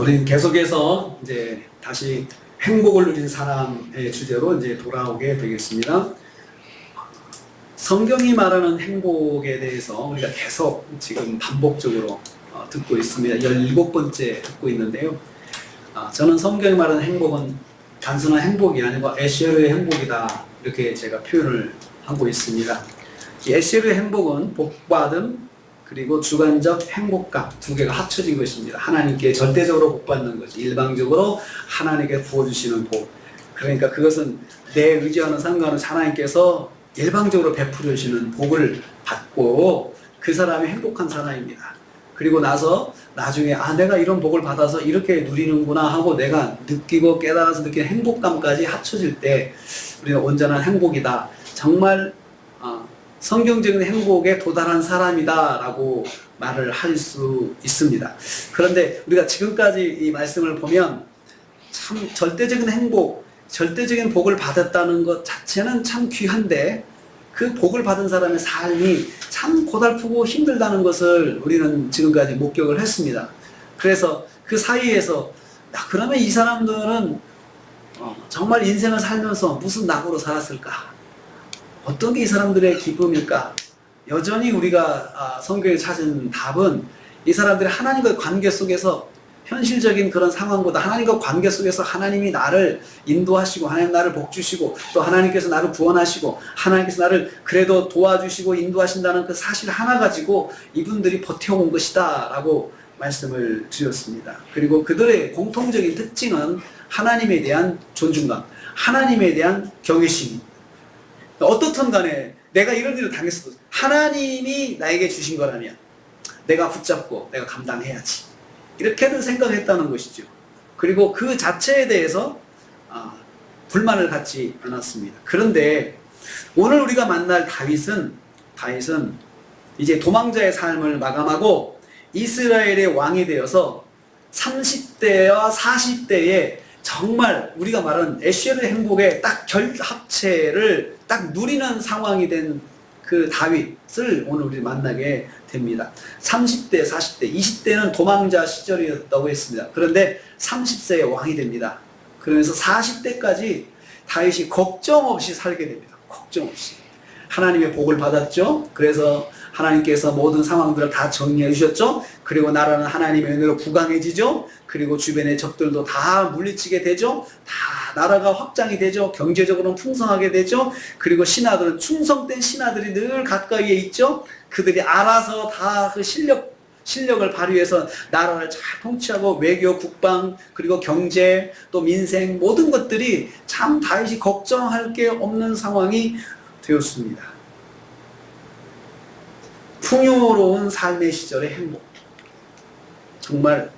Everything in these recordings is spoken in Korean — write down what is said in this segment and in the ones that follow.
우리는 계속해서 이제 다시 행복을 누린 사람의 주제로 이제 돌아오게 되겠습니다. 성경이 말하는 행복에 대해서 우리가 계속 지금 반복적으로 듣고 있습니다. 17번째 듣고 있는데요. 저는 성경이 말하는 행복은 단순한 행복이 아니고 에쉐르의 행복이다, 이렇게 제가 표현을 하고 있습니다. 이 에쉐르의 행복은 복받음 그리고 주관적 행복감 두 개가 합쳐진 것입니다. 하나님께 절대적으로 복받는 것이, 일방적으로 하나님께 부어주시는 복. 그러니까 그것은 내 의지와는 상관없이 하나님께서 일방적으로 베풀어 주시는 복을 받고 그 사람이 행복한 사람입니다. 그리고 나서 나중에 내가 이런 복을 받아서 이렇게 누리는구나 하고 내가 느끼고 깨달아서 느끼는 행복감까지 합쳐질 때 우리는 온전한 행복이다, 정말 성경적인 행복에 도달한 사람이다 라고 말을 할 수 있습니다. 그런데 우리가 지금까지 이 말씀을 보면 참 절대적인 행복, 절대적인 복을 받았다는 것 자체는 참 귀한데 그 복을 받은 사람의 삶이 참 고달프고 힘들다는 것을 우리는 지금까지 목격을 했습니다. 그래서 그 사이에서 그러면 이 사람들은 정말 인생을 살면서 무슨 낙으로 살았을까? 어떤 게 이 사람들의 기쁨일까? 여전히 우리가 성경에 찾은 답은 이 사람들이 하나님과의 관계 속에서 현실적인 그런 상황보다 하나님과 관계 속에서 하나님이 나를 인도하시고 하나님 나를 복주시고 또 하나님께서 나를 구원하시고 하나님께서 나를 그래도 도와주시고 인도하신다는 그 사실 하나 가지고 이분들이 버텨온 것이다 라고 말씀을 드렸습니다. 그리고 그들의 공통적인 특징은 하나님에 대한 존중감, 하나님에 대한 경외심. 어떻든 간에 내가 이런 일을 당했어도 하나님이 나에게 주신 거라면 내가 붙잡고 내가 감당해야지, 이렇게는 생각했다는 것이죠. 그리고 그 자체에 대해서 불만을 갖지 않았습니다. 그런데 오늘 우리가 만날 다윗은 이제 도망자의 삶을 마감하고 이스라엘의 왕이 되어서 30대와 40대에 정말 우리가 말하는 에쉐르 행복의 딱 결합체를 딱 누리는 상황이 된 그 다윗을 오늘 우리 만나게 됩니다. 30대, 40대, 20대는 도망자 시절이었다고 했습니다. 그런데 30세에 왕이 됩니다. 그러면서 40대까지 다윗이 걱정 없이 살게 됩니다. 걱정 없이. 하나님의 복을 받았죠. 그래서 하나님께서 모든 상황들을 다 정리해 주셨죠. 그리고 나라는 하나님의 은혜로 부강해지죠. 그리고 주변의 적들도 다 물리치게 되죠. 다 나라가 확장이 되죠. 경제적으로는 풍성하게 되죠. 그리고 신하들은, 충성된 신하들이 늘 가까이에 있죠. 그들이 알아서 다 그 실력을 발휘해서 나라를 잘 통치하고 외교, 국방, 그리고 경제, 또 민생, 모든 것들이 참 다윗이 걱정할 게 없는 상황이 되었습니다. 풍요로운 삶의 시절의 행복, 정말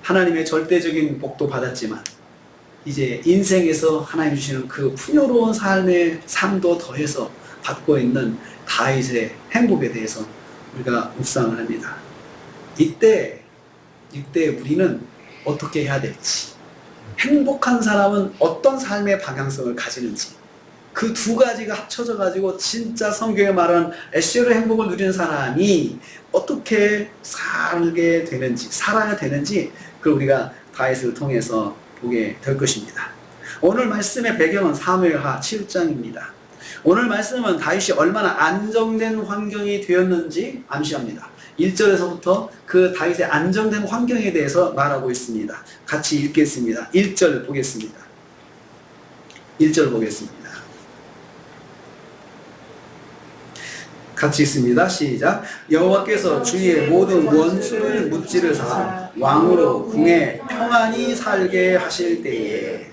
하나님의 절대적인 복도 받았지만 이제 인생에서 하나님 주시는 그 풍요로운 삶의 삶도 더해서 받고 있는 다윗의 행복에 대해서 우리가 묵상을 합니다. 이때 우리는 어떻게 해야 될지, 행복한 사람은 어떤 삶의 방향성을 가지는지, 그 두 가지가 합쳐져 가지고 진짜 성경에 말하는 에쉐르 행복을 누리는 사람이 어떻게 살게 되는지, 살아야 되는지, 그걸 우리가 다윗을 통해서 보게 될 것입니다. 오늘 말씀의 배경은 사무엘하 7장입니다. 오늘 말씀은 다윗이 얼마나 안정된 환경이 되었는지 암시합니다. 1절에서부터 그 다윗의 안정된 환경에 대해서 말하고 있습니다. 같이 읽겠습니다. 1절 보겠습니다. 1절 보겠습니다. 같이 있습니다. 시작. 여호와께서 주의 모든 원수를 무찌르사 왕으로 궁에 평안히 살게 하실 때에,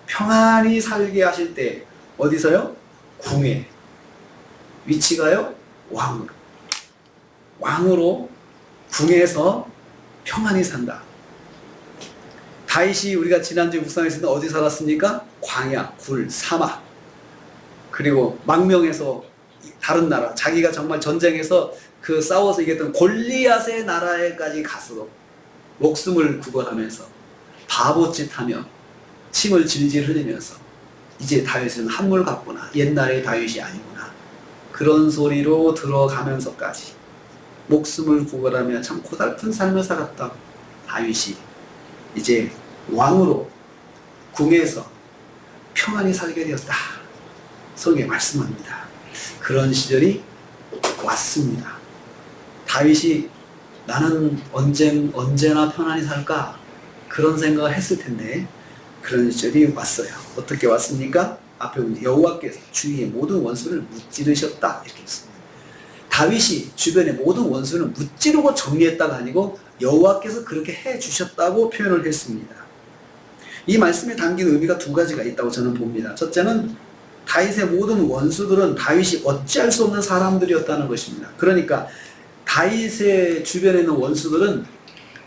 평안히 살게 하실 때 어디서요? 궁에. 위치가요? 왕으로 궁에서 평안히 산다. 다윗이 우리가 지난주에 묵상했을 때 어디 살았습니까? 광야, 굴, 사막, 그리고 망명에서 다른 나라, 자기가 정말 전쟁에서 그 싸워서 이겼던 골리앗의 나라에까지 가서 목숨을 구걸하면서 바보짓하며 침을 질질 흘리면서 이제 다윗은 한물 같구나, 옛날의 다윗이 아니구나, 그런 소리로 들어가면서까지 목숨을 구걸하며 참 고달픈 삶을 살았던 다윗이 이제 왕으로 궁에서 평안히 살게 되었다. 성경에 말씀합니다. 그런 시절이 왔습니다. 다윗이 나는 언제나 편안히 살까? 그런 생각을 했을 텐데 그런 시절이 왔어요. 어떻게 왔습니까? 앞에 보면 여호와께서 주위의 모든 원수를 무찌르셨다 이렇게 했습니다. 다윗이 주변의 모든 원수는 무찌르고 정리했다가 아니고 여호와께서 그렇게 해주셨다고 표현을 했습니다. 이 말씀에 담긴 의미가 두 가지가 있다고 저는 봅니다. 첫째는 다윗의 모든 원수들은 다윗이 어찌할 수 없는 사람들이었다는 것입니다. 그러니까 다윗의 주변에 있는 원수들은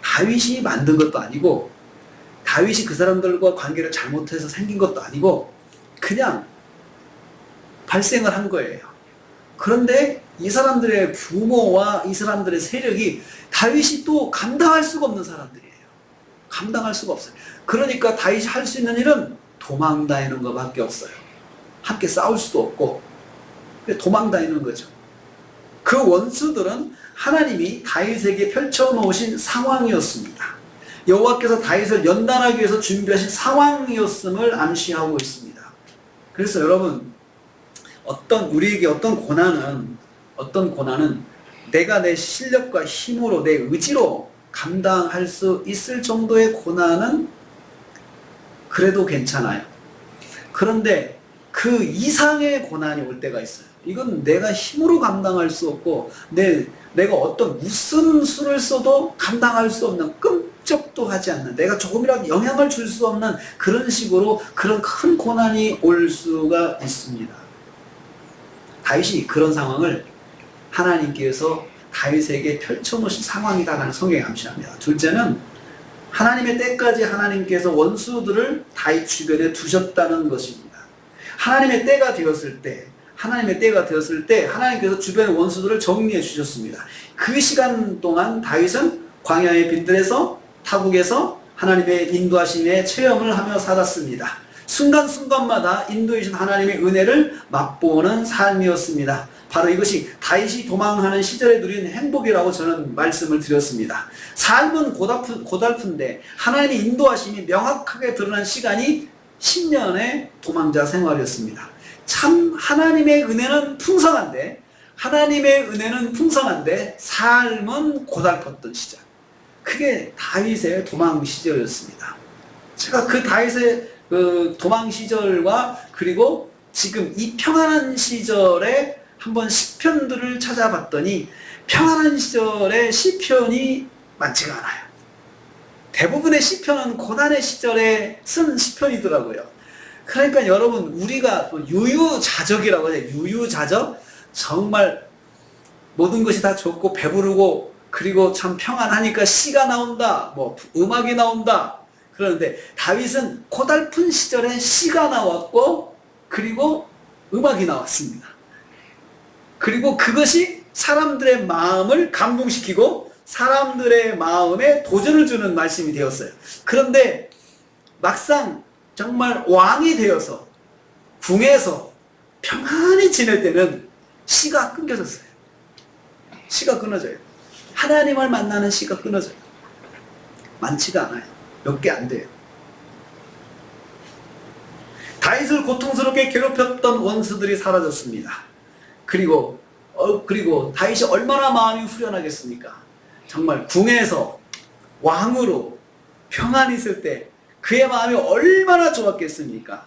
다윗이 만든 것도 아니고 다윗이 그 사람들과 관계를 잘못해서 생긴 것도 아니고 그냥 발생을 한 거예요. 그런데 이 사람들의 규모와 이 사람들의 세력이 다윗이 또 감당할 수가 없는 사람들이에요. 감당할 수가 없어요. 그러니까 다윗이 할 수 있는 일은 도망다니는 것밖에 없어요. 함께 싸울 수도 없고 도망다니는 거죠. 그 원수들은 하나님이 다윗에게 펼쳐놓으신 상황이었습니다. 여호와께서 다윗을 연단하기 위해서 준비하신 상황이었음을 암시하고 있습니다. 그래서 여러분 우리에게 어떤 고난은 내가 내 실력과 힘으로 내 의지로 감당할 수 있을 정도의 고난은 그래도 괜찮아요. 그런데 그 이상의 고난이 올 때가 있어요. 이건 내가 힘으로 감당할 수 없고 내가 무슨 수를 써도 감당할 수 없는 끔찍도 하지 않는 내가 조금이라도 영향을 줄 수 없는 그런 식으로 그런 큰 고난이 올 수가 있습니다. 다윗이 그런 상황을 하나님께서 다윗에게 펼쳐놓으신 상황이다라는 성경이 암시합니다. 둘째는 하나님의 때까지 하나님께서 원수들을 다윗 주변에 두셨다는 것입니다. 하나님의 때가 되었을 때 하나님께서 주변의 원수들을 정리해 주셨습니다. 그 시간 동안 다윗은 광야의 빈들에서 타국에서 하나님의 인도하심의 체험을 하며 살았습니다. 순간순간마다 인도해 주신 하나님의 은혜를 맛보는 삶이었습니다. 바로 이것이 다윗이 도망하는 시절에 누린 행복이라고 저는 말씀을 드렸습니다. 삶은 고달픈데 하나님의 인도하심이 명확하게 드러난 시간이 10년의 도망자 생활이었습니다. 참 하나님의 은혜는 풍성한데 삶은 고달팠던 시절. 그게 다윗의 도망 시절이었습니다. 제가 그 다윗의 도망 시절과 그리고 지금 이 평안한 시절에 한번 시편들을 찾아봤더니 평안한 시절에 시편이 많지가 않아요. 대부분의 시편은 고난의 시절에 쓴 시편이더라고요. 그러니까 여러분 우리가 유유자적이라고 해요. 유유자적. 정말 모든 것이 다 좋고 배부르고 그리고 참 평안하니까 시가 나온다. 음악이 나온다. 그런데 다윗은 고달픈 시절에 시가 나왔고 그리고 음악이 나왔습니다. 그리고 그것이 사람들의 마음을 감동시키고 사람들의 마음에 도전을 주는 말씀이 되었어요. 그런데 막상 정말 왕이 되어서 궁에서 평안히 지낼 때는 시가 끊겨졌어요. 시가 끊어져요. 하나님을 만나는 시가 끊어져요. 많지가 않아요. 몇 개 안 돼요. 다윗을 고통스럽게 괴롭혔던 원수들이 사라졌습니다. 그리고 다윗이 얼마나 마음이 후련하겠습니까? 정말 궁에서 왕으로 평안히 있을 때 그의 마음이 얼마나 좋았겠습니까?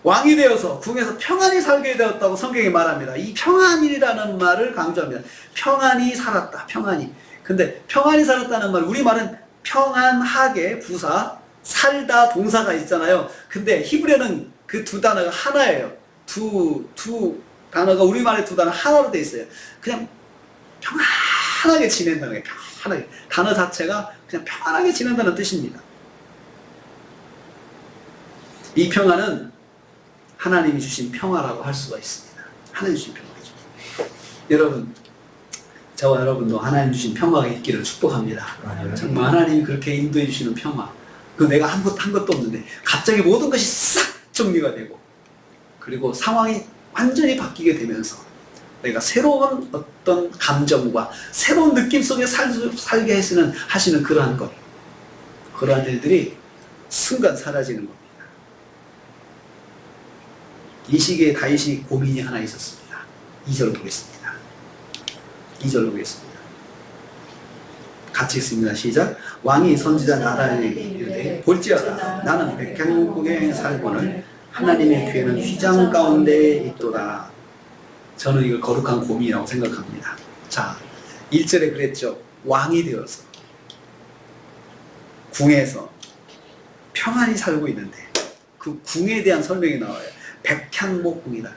왕이 되어서 궁에서 평안히 살게 되었다고 성경이 말합니다. 이 평안이라는 말을 강조합니다. 평안히 살았다. 평안히. 근데 평안히 살았다는 말, 우리말은 평안하게 부사, 살다 동사가 있잖아요. 근데 히브리어는 그 두 단어가 하나예요. 두 단어가 우리말의 두 단어 하나로 되어 있어요. 그냥 평안하게 지낸다는 거예요. 평안하게. 단어 자체가 그냥 평안하게 지낸다는 뜻입니다. 이 평안은 하나님이 주신 평화라고 할 수가 있습니다. 하나님 주신 평화죠. 여러분, 저와 여러분도 하나님 주신 평화가 있기를 축복합니다. 정말 하나님이 그렇게 인도해 주시는 평화. 내가 한 것도 없는데 갑자기 모든 것이 싹 정리가 되고 그리고 상황이 완전히 바뀌게 되면서 내가 새로운 어떤 감정과 새로운 느낌 속에 살게 하시는 그러한 것. 그러한 일들이 순간 사라지는 겁니다. 이 시기에 다윗이 고민이 하나 있었습니다. 2절 보겠습니다. 2절 보겠습니다. 같이 읽습니다. 시작. 왕이 선지자 나단에게 이르되 볼지어다 나는 백향목에 살고는 하나님의 교회는 휘장 가운데 있도다. 저는 이걸 거룩한 고민이라고 생각합니다. 자, 1절에 그랬죠. 왕이 되어서 궁에서 평안히 살고 있는데 그 궁에 대한 설명이 나와요. 백향목궁이다.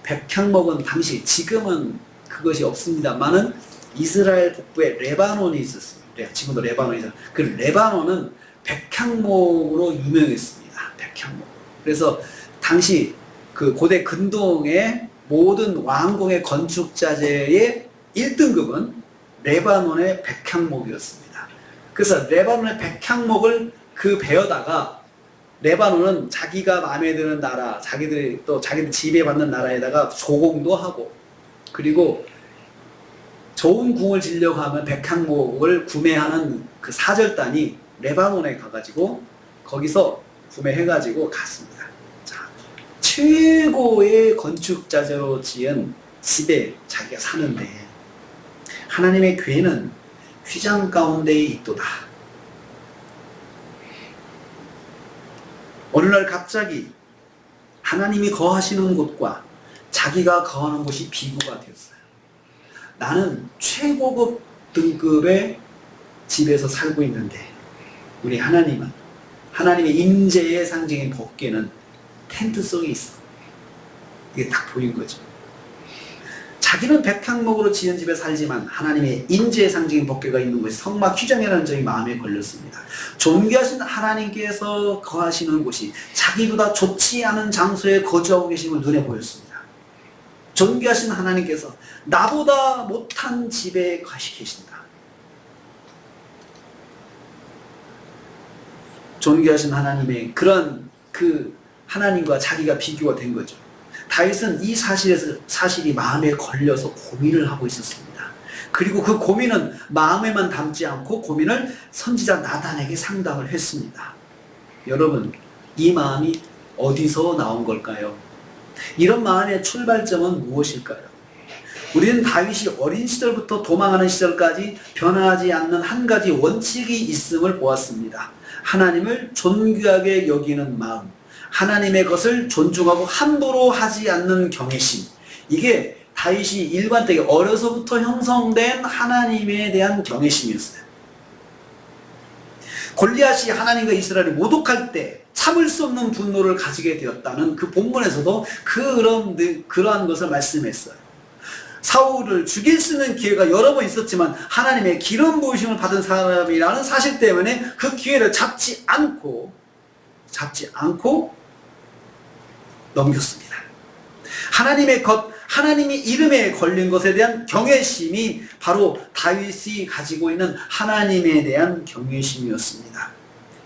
백향목은 당시, 지금은 그것이 없습니다만은 이스라엘 북부에 레바논이 있었습니다. 지금도 레바논이 있어요. 그 레바논은 백향목으로 유명했습니다. 백향목. 그래서 당시 그 고대 근동의 모든 왕궁의 건축 자재의 1등급은 레바논의 백향목이었습니다. 그래서 레바논의 백향목을 그 베어다가 레바논은 자기가 마음에 드는 나라, 자기들 지배받는 나라에다가 조공도 하고, 그리고 좋은 궁을 지려고 하면 백향목을 구매하는 그 사절단이 레바논에 가가지고 거기서 구매해가지고 갔습니다. 자, 최고의 건축 자재로 지은 집에 자기가 사는데 하나님의 교회는 휘장 가운데에 있도다. 어느 날 갑자기 하나님이 거하시는 곳과 자기가 거하는 곳이 비교가 되었어요. 나는 최고급 등급의 집에서 살고 있는데 우리 하나님은 하나님의 임재의 상징인 법궤는 텐트 속에 있어. 이게 딱 보인 거죠. 자기는 백향목으로 지은 집에 살지만 하나님의 임재의 상징인 법궤가 있는 곳이 성막 휘장이라는 점이 마음에 걸렸습니다. 존귀하신 하나님께서 거하시는 곳이 자기보다 좋지 않은 장소에 거주하고 계심을 눈에 보였습니다. 존귀하신 하나님께서 나보다 못한 집에 계신다. 존귀하신 하나님의 그런 그 하나님과 자기가 비교가 된 거죠. 다윗은 이 사실이 마음에 걸려서 고민을 하고 있었습니다. 그리고 그 고민은 마음에만 담지 않고 고민을 선지자 나단에게 상담을 했습니다. 여러분, 이 마음이 어디서 나온 걸까요? 이런 마음의 출발점은 무엇일까요? 우리는 다윗이 어린 시절부터 도망하는 시절까지 변하지 않는 한 가지 원칙이 있음을 보았습니다. 하나님을 존귀하게 여기는 마음, 하나님의 것을 존중하고 함부로 하지 않는 경외심. 이게 다윗이 일관되게 어려서부터 형성된 하나님에 대한 경외심이었어요. 골리앗이 하나님과 이스라엘을 모독할 때 참을 수 없는 분노를 가지게 되었다는 그 본문에서도 그러한 것을 말씀했어요. 사울을 죽일 수 있는 기회가 여러 번 있었지만 하나님의 기름 부으심을 받은 사람이라는 사실 때문에 그 기회를 잡지 않고 넘겼습니다. 하나님의 이름에 걸린 것에 대한 경외심이 바로 다윗이 가지고 있는 하나님에 대한 경외심이었습니다.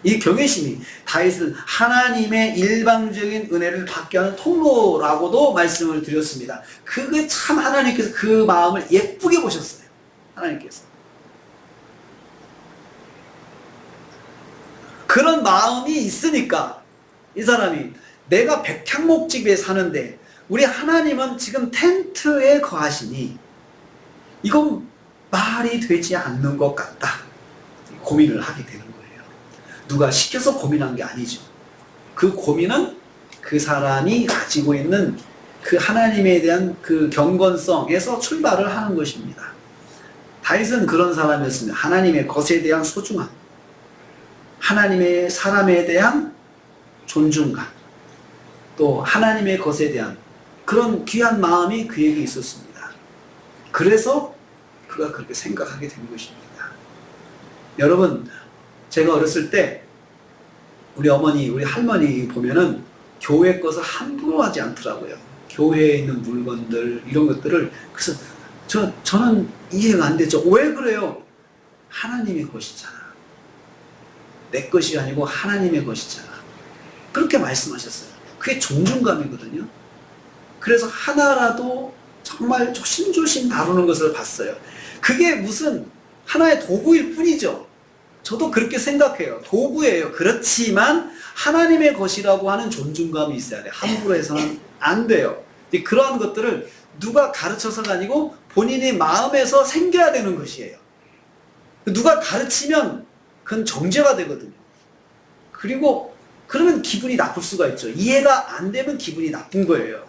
이 경외심이 다윗은 하나님의 일방적인 은혜를 받게 하는 통로라고도 말씀을 드렸습니다. 그게 참 하나님께서 그 마음을 예쁘게 보셨어요. 하나님께서. 그런 마음이 있으니까 이 사람이 내가 백향목집에 사는데 우리 하나님은 지금 텐트에 거하시니 이건 말이 되지 않는 것 같다. 고민을 하게 되는 거예요. 누가 시켜서 고민한 게 아니죠. 그 고민은 그 사람이 가지고 있는 그 하나님에 대한 그 경건성에서 출발을 하는 것입니다. 다윗은 그런 사람이었습니다. 하나님의 것에 대한 소중함, 하나님의 사람에 대한 존중감, 또 하나님의 것에 대한 그런 귀한 마음이 그에게 있었습니다. 그래서 그가 그렇게 생각하게 된 것입니다. 여러분, 제가 어렸을 때 우리 어머니, 우리 할머니 보면은 교회 것을 함부로 하지 않더라고요. 교회에 있는 물건들, 이런 것들을. 그래서 저는 이해가 안 되죠. 왜 그래요? 하나님의 것이잖아. 내 것이 아니고 하나님의 것이잖아. 그렇게 말씀하셨어요. 그게 존중감이거든요. 그래서 하나라도 정말 조심조심 다루는 것을 봤어요. 그게 무슨 하나의 도구일 뿐이죠. 저도 그렇게 생각해요. 도구예요. 그렇지만 하나님의 것이라고 하는 존중감이 있어야 돼요. 함부로 해서는 안 돼요. 그러한 것들을 누가 가르쳐서가 아니고 본인의 마음에서 생겨야 되는 것이에요. 누가 가르치면 그건 정죄가 되거든요. 그리고 그러면 기분이 나쁠 수가 있죠. 이해가 안 되면 기분이 나쁜 거예요.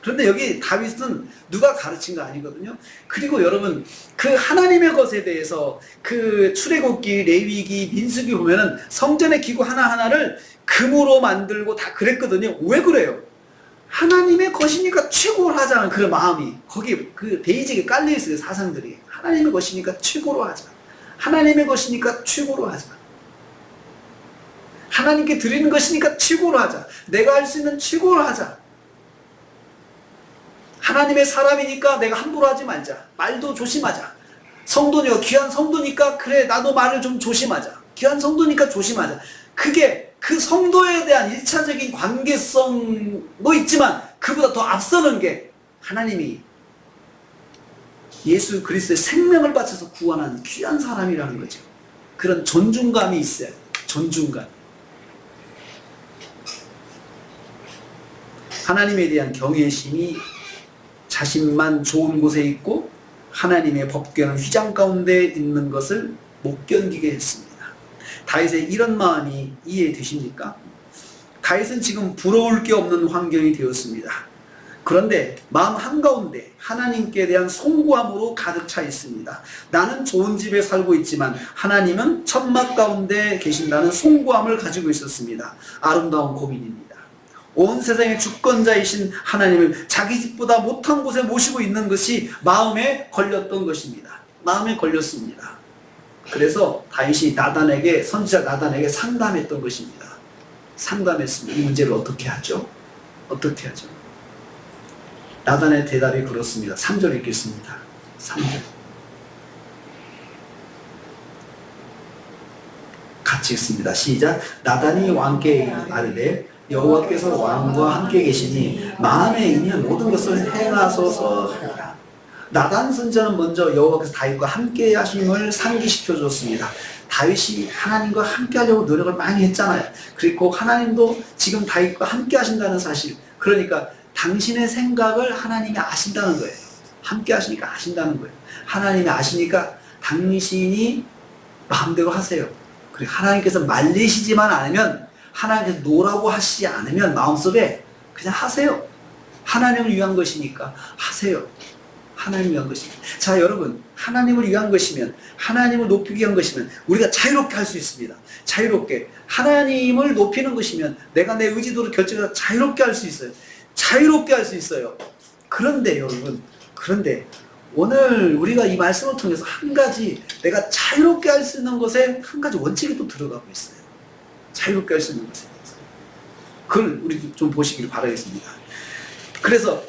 그런데 여기 다윗은 누가 가르친 거 아니거든요. 그리고 여러분, 그 하나님의 것에 대해서 그 출애굽기, 레위기, 민수기 보면은 성전의 기구 하나하나를 금으로 만들고 다 그랬거든요. 왜 그래요? 하나님의 것이니까 최고로 하자는 그런 마음이 거기 그 베이직에 깔려 있어요. 사상들이. 하나님의 것이니까 최고로 하자. 하나님의 것이니까 최고로 하자. 하나님께 드리는 것이니까 최고로 하자. 내가 할 수 있는 최고로 하자. 하나님의 사람이니까 내가 함부로 하지 말자. 말도 조심하자. 성도니까, 귀한 성도니까 그래 나도 말을 좀 조심하자. 귀한 성도니까 조심하자. 그게 그 성도에 대한 1차적인 관계성도 있지만 그보다 더 앞서는 게 하나님이 예수 그리스도의 생명을 바쳐서 구원한 귀한 사람이라는 거죠. 그런 존중감이 있어요. 존중감. 하나님에 대한 경외심이 자신만 좋은 곳에 있고 하나님의 법궤는 휘장 가운데 있는 것을 못 견디게 했습니다. 다윗의 이런 마음이 이해되십니까? 다윗은 지금 부러울 게 없는 환경이 되었습니다. 그런데 마음 한가운데 하나님께 대한 송구함으로 가득 차 있습니다. 나는 좋은 집에 살고 있지만 하나님은 천막 가운데 계신다는 송구함을 가지고 있었습니다. 아름다운 고민입니다. 온 세상의 주권자이신 하나님을 자기 집보다 못한 곳에 모시고 있는 것이 마음에 걸렸던 것입니다. 마음에 걸렸습니다. 그래서 다윗이 나단에게, 선지자 나단에게 상담했던 것입니다. 상담했습니다. 이 문제를 어떻게 하죠? 어떻게 하죠? 나단의 대답이 그렇습니다. 3절 읽겠습니다. 3절. 같이 읽습니다. 시작. 나단이 왕께 아뢰되 여호와께서 왕과 함께 계시니 마음에 있는 모든 것을 행하소서 하라. 나단 선지자는 먼저 여호와께서 다윗과 함께 하심을 상기시켜 줬습니다. 다윗이 하나님과 함께 하려고 노력을 많이 했잖아요. 그리고 하나님도 지금 다윗과 함께 하신다는 사실, 그러니까 당신의 생각을 하나님이 아신다는 거예요. 함께 하시니까 아신다는 거예요. 하나님이 아시니까 당신이 마음대로 하세요. 그리고 하나님께서 말리시지만 않으면, 하나님께서 노라고 하시지 않으면 마음속에 그냥 하세요. 하나님을 위한 것이니까 하세요. 하나님을 위한 것입니다. 자, 여러분, 하나님을 위한 것이면, 하나님을 높이기 위한 것이면 우리가 자유롭게 할 수 있습니다. 자유롭게. 하나님을 높이는 것이면 내가 내 의지도로 결정해서 자유롭게 할 수 있어요. 자유롭게 할 수 있어요. 그런데 여러분, 그런데 오늘 우리가 이 말씀을 통해서 한 가지, 내가 자유롭게 할 수 있는 것에 한 가지 원칙이 또 들어가고 있어요. 자유롭게 할 수 있는 것에 대해서. 그걸 우리 좀 보시길 바라겠습니다. 그래서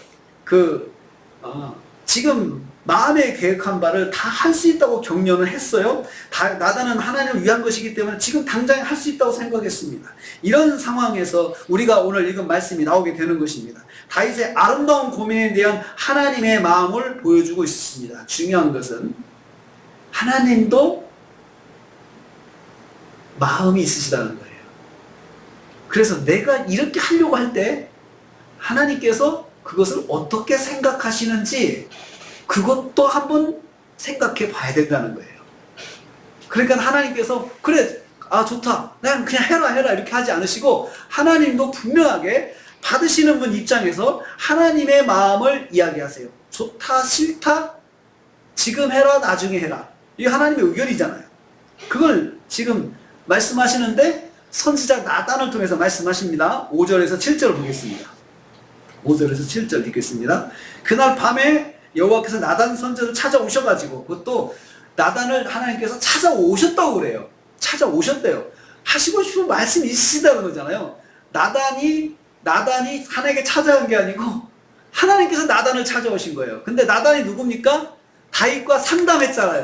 지금 마음에 계획한 바를 다 할 수 있다고 격려는 했어요. 나단은 하나님을 위한 것이기 때문에 지금 당장 할 수 있다고 생각했습니다. 이런 상황에서 우리가 오늘 읽은 말씀이 나오게 되는 것입니다. 다윗의 아름다운 고민에 대한 하나님의 마음을 보여주고 있습니다. 중요한 것은 하나님도 마음이 있으시다는 거예요. 그래서 내가 이렇게 하려고 할 때 하나님께서 그것을 어떻게 생각하시는지 그것도 한번 생각해 봐야 된다는 거예요. 그러니까 하나님께서 그래, 좋다, 난 그냥 해라 이렇게 하지 않으시고, 하나님도 분명하게 받으시는 분 입장에서 하나님의 마음을 이야기하세요. 좋다, 싫다, 지금 해라, 나중에 해라. 이게 하나님의 의견이잖아요. 그걸 지금 말씀하시는데 선지자 나단을 통해서 말씀하십니다. 5절에서 7절 보겠습니다. 5절에서 7절 읽겠습니다. 그날 밤에 여호와께서 나단 선지자를 찾아오셔가지고, 그것도 나단을 하나님께서 찾아오셨다고 그래요. 찾아오셨대요. 하시고 싶은 말씀이 있으시다는 거잖아요. 나단이 하나님께 찾아온 게 아니고 하나님께서 나단을 찾아오신 거예요. 근데 나단이 누굽니까? 다윗과 상담했잖아요.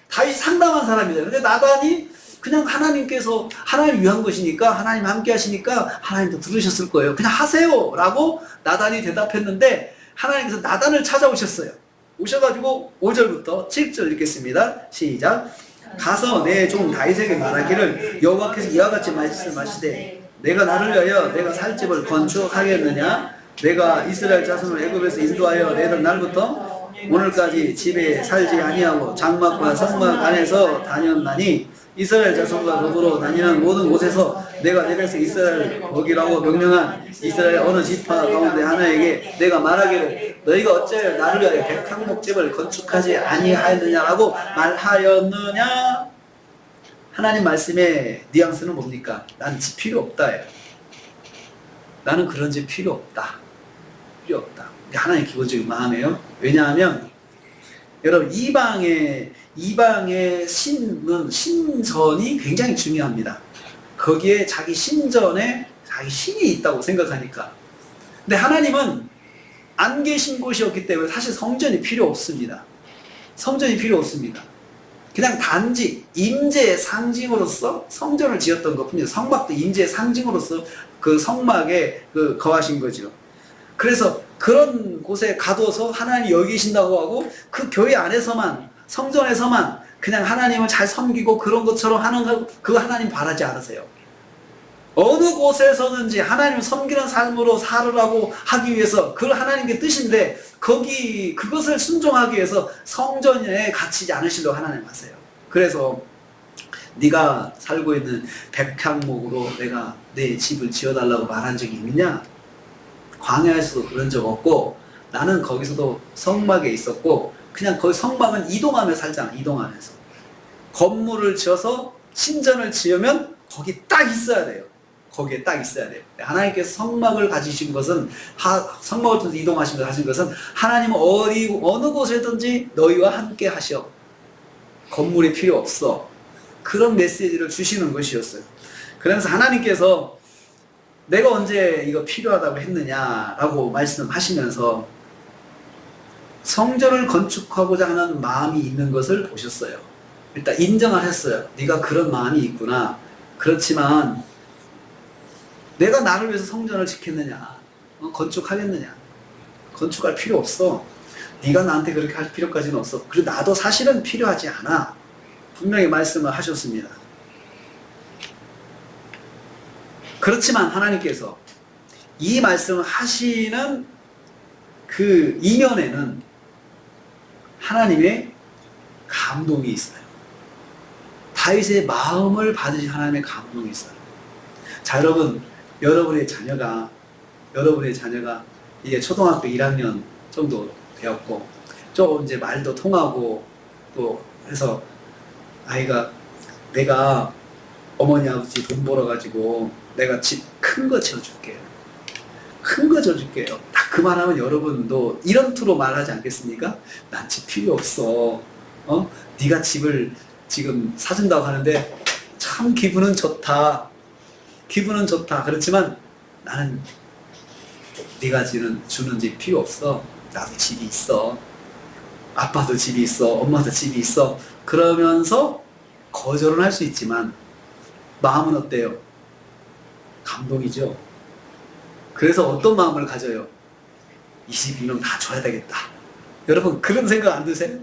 다윗 상담한 사람이잖아요. 근데 나단이 그냥 하나님께서 하나님을 위한 것이니까, 하나님 함께 하시니까 하나님도 들으셨을 거예요. 그냥 하세요 라고 나단이 대답했는데, 하나님께서 나단을 찾아오셨어요. 오셔가지고 5절부터 7절 읽겠습니다. 시작. 가서 내 종 다윗에게 말하기를 여호와께서 이와 같이 말씀하시되 내가 나를 위하여 내가 살 집을 건축하겠느냐? 내가 이스라엘 자손을 애굽에서 인도하여 내던 날부터 오늘까지 집에 살지 아니하고 장막과 성막 안에서 다녔나니 이스라엘 자손과 더불어 다니는 모든 곳에서 내가 내 백성 이스라엘 먹이라고 명령한 이스라엘 어느 지파 가운데 하나에게 내가 말하기를 너희가 어찌하여 나를 위하여 백향목집을 건축하지 아니하였느냐라고 말하였느냐? 하나님 말씀의 뉘앙스는 뭡니까? 나는 집 필요 없다. 나는 그런 집 필요 없다. 필요 없다. 이게 하나님의 기본적인 마음이에요. 왜냐하면 여러분 이방의 신전이 굉장히 중요합니다. 거기에 자기 신전에 자기 신이 있다고 생각하니까. 근데 하나님은 안 계신 곳이었기 때문에 사실 성전이 필요 없습니다. 성전이 필요 없습니다. 그냥 단지 임재의 상징으로서 성전을 지었던 것뿐이죠. 성막도 임재의 상징으로서 그 성막에 거하신 거죠. 그래서 그런 곳에 가둬서 하나님이 여기 계신다고 하고 그 교회 안에서만 성전에서만 그냥 하나님을 잘 섬기고 그런 것처럼 하는 그 하나님 바라지 않으세요. 어느 곳에서든지 하나님을 섬기는 삶으로 살으라고 하기 위해서 그 하나님의 뜻인데 그것을 순종하기 위해서 성전에 갇히지 않으시려고 하나님 하세요. 그래서 네가 살고 있는 백향목으로 내가 내 집을 지어달라고 말한 적이 있느냐? 광야에서도 그런 적 없고 나는 거기서도 성막에 있었고 그냥 거기 성막은 이동하며 살잖아. 이동하면서 건물을 지어서 신전을 지으면 거기 딱 있어야 돼요. 거기에 딱 있어야 돼요. 하나님께서 성막을 가지신 것은 성막을 통해서 이동하시면서 하신 것은 하나님은 어느 곳에든지 너희와 함께 하셔. 건물이 필요 없어. 그런 메시지를 주시는 것이었어요. 그러면서 하나님께서 내가 언제 이거 필요하다고 했느냐라고 말씀하시면서 성전을 건축하고자 하는 마음이 있는 것을 보셨어요. 일단 인정하셨어요. 네가 그런 마음이 있구나. 그렇지만 내가 나를 위해서 성전을 짓겠느냐? 건축하겠느냐? 건축할 필요 없어. 네가 나한테 그렇게 할 필요까지는 없어. 그리고 나도 사실은 필요하지 않아. 분명히 말씀을 하셨습니다. 그렇지만 하나님께서 이 말씀을 하시는 그 이면에는 하나님의 감동이 있어요. 다윗의 마음을 받으신 하나님의 감동이 있어요. 자, 여러분의 자녀가 이제 초등학교 1학년 정도 되었고 좀 이제 말도 통하고 또 해서 아이가 내가 어머니 아버지 돈 벌어가지고 내가 집 큰 거 지어줄게요. 큰 거 지어줄게요. 딱 그 말하면 여러분도 이런 투로 말하지 않겠습니까? 난 집 필요 없어. 네가 집을 지금 사준다고 하는데 참 기분은 좋다. 기분은 좋다. 그렇지만 나는 네가 주는 집 필요 없어. 나도 집이 있어. 아빠도 집이 있어. 엄마도 집이 있어. 그러면서 거절은 할 수 있지만 마음은 어때요? 감동이죠. 그래서 어떤 마음을 가져요? 이 집 이놈 다 줘야 되겠다. 여러분 그런 생각 안 드세요?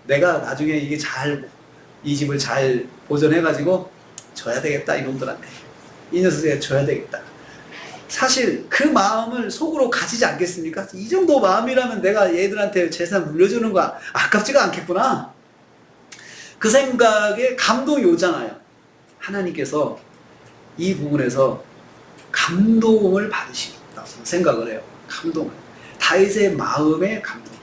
내가 나중에 이 집을 잘 보존해가지고 줘야 되겠다. 이놈들한테. 이 녀석에 줘야 되겠다. 사실 그 마음을 속으로 가지지 않겠습니까? 이 정도 마음이라면 내가 얘들한테 재산 물려주는 거 아깝지가 않겠구나. 그 생각에 감동이 오잖아요. 하나님께서 이 부분에서 감동을 받으시겠다고 생각을 해요. 감동을. 다윗의 마음의 감동.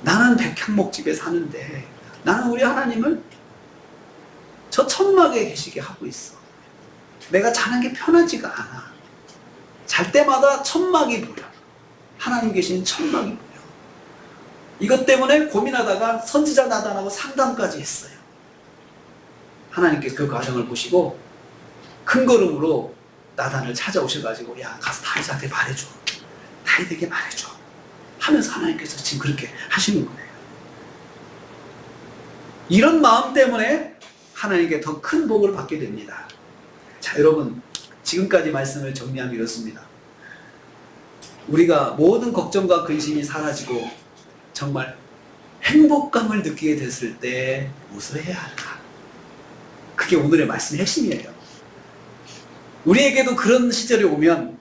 나는 백향목집에 사는데 나는 우리 하나님을 저 천막에 계시게 하고 있어. 내가 자는 게 편하지가 않아. 잘 때마다 천막이 보여. 하나님 계신 천막이 보여. 이것 때문에 고민하다가 선지자 나단하고 상담까지 했어요. 하나님께서 그 과정을 보시고 큰 걸음으로 나단을 찾아오셔가지고 야 가서 다윗한테 말해줘. 다윗에게 말해줘. 하면서 하나님께서 지금 그렇게 하시는 거예요. 이런 마음 때문에 하나님께 더 큰 복을 받게 됩니다. 자, 여러분 지금까지 말씀을 정리하면 이렇습니다. 우리가 모든 걱정과 근심이 사라지고 정말 행복감을 느끼게 됐을 때 무엇을 해야 할까? 그게 오늘의 말씀의 핵심이에요. 우리에게도 그런 시절이 오면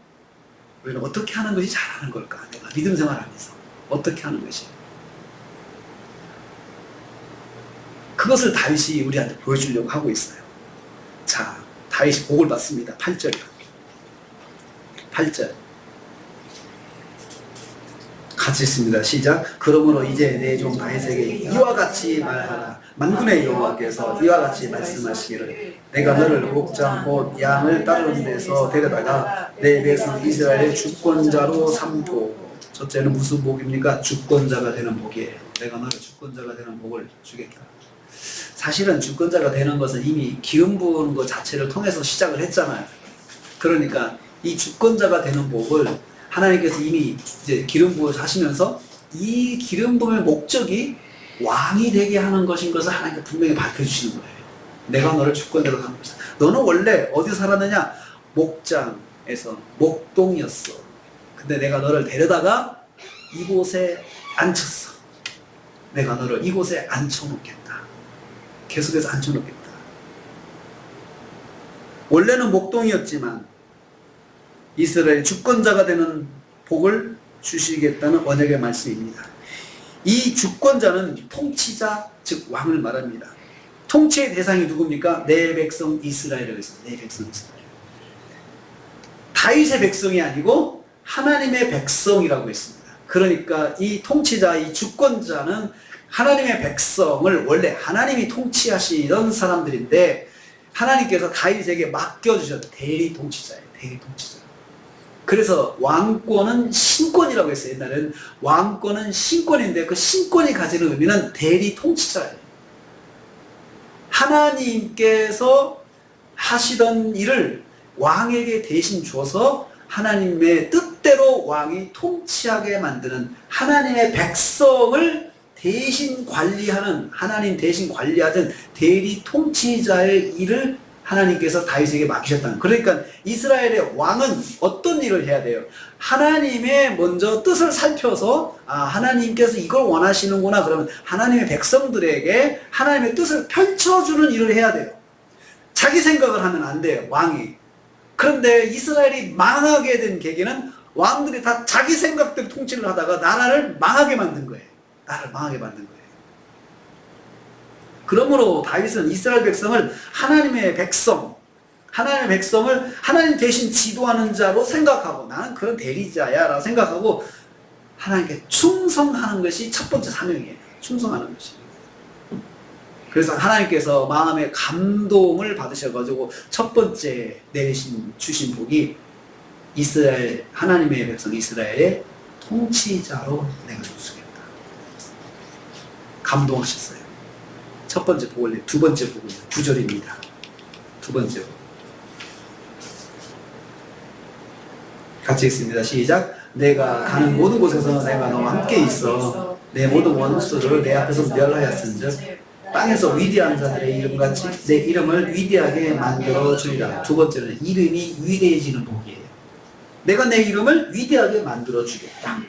우리는 어떻게 하는 것이 잘하는 걸까? 내가 믿음 생활하면서 어떻게 하는 것이? 그것을 다윗이 우리한테 보여주려고 하고 있어요. 자, 다윗이 복을 받습니다. 8절이요. 8절. 같이 읽습니다. 시작. 그러므로 이제 내 종 다윗에게 이와 같이 말하라. 만군의 여호와께서 이와 같이 말씀하시기를 내가 너를 목장 곧 양을 따르는 데서 데려다가 내 백성 이스라엘의 주권자로 삼고. 첫째는 무슨 복입니까? 주권자가 되는 복이에요. 내가 너를 주권자가 되는 복을 주겠다. 사실은 주권자가 되는 것은 이미 기름 부은 것 자체를 통해서 시작을 했잖아요. 그러니까 이 주권자가 되는 복을 하나님께서 이미 이제 기름 부어 하시면서 이 기름 부음의 목적이 왕이 되게 하는 것인 것을 하나님께서 분명히 밝혀주시는 거예요. 내가 너를 주권자로 하는 것이다. 너는 원래 어디 살았느냐? 목장에서 목동이었어. 근데 내가 너를 데려다가 이곳에 앉혔어. 내가 너를 이곳에 앉혀놓겠다. 계속해서 앉혀놓겠다. 원래는 목동이었지만 이스라엘의 주권자가 되는 복을 주시겠다는 언약의 말씀입니다. 이 주권자는 통치자, 즉 왕을 말합니다. 통치의 대상이 누굽니까? 내 백성 이스라엘이라고 했어요. 내 백성 이스라엘. 다윗의 백성이 아니고 하나님의 백성이라고 했습니다. 그러니까 이 통치자, 이 주권자는 하나님의 백성을 원래 하나님이 통치하시던 사람들인데 하나님께서 다윗에게 맡겨주셨던 대리 통치자예요. 대리 통치자. 그래서 왕권은 신권이라고 했어요. 옛날에는 왕권은 신권인데 그 신권이 가지는 의미는 대리 통치자예요. 하나님께서 하시던 일을 왕에게 대신 줘서 하나님의 뜻대로 왕이 통치하게 만드는 하나님의 백성을 대신 관리하는, 하나님 대신 관리하던 대리 통치자의 일을 하나님께서 다윗에게 맡기셨다는. 그러니까 이스라엘의 왕은 어떤 일을 해야 돼요? 하나님의 먼저 뜻을 살펴서 하나님께서 이걸 원하시는구나. 그러면 하나님의 백성들에게 하나님의 뜻을 펼쳐주는 일을 해야 돼요. 자기 생각을 하면 안 돼요, 왕이. 그런데 이스라엘이 망하게 된 계기는 왕들이 다 자기 생각대로 통치를 하다가 나라를 망하게 만든 거예요. 나라를 망하게 만든 거예요. 그러므로 다윗은 이스라엘 백성을 하나님의 백성을 하나님 대신 지도하는 자로 생각하고 나는 그런 대리자야 라고 생각하고 하나님께 충성하는 것이 첫 번째 사명이에요. 충성하는 것이. 그래서 하나님께서 마음의 감동을 받으셔가지고 첫 번째 주신 복이 이스라엘, 하나님의 백성 이스라엘의 통치자로 내가 주겠다. 감동하셨어요. 첫 번째 복을, 두 번째 복은 9절입니다. 두 번째 복. 같이 읽습니다. 시작. 내가 가는 모든 곳에서 내가 너와 함께 있어 내 모든 원수를 내 앞에서 멸하였은즉 땅에서 위대한 자들의 이름같이 내 이름을 위대하게 만들어 주리라. 두 번째는 이름이 위대해지는 복이에요. 내가 내 이름을 위대하게 만들어 주겠다.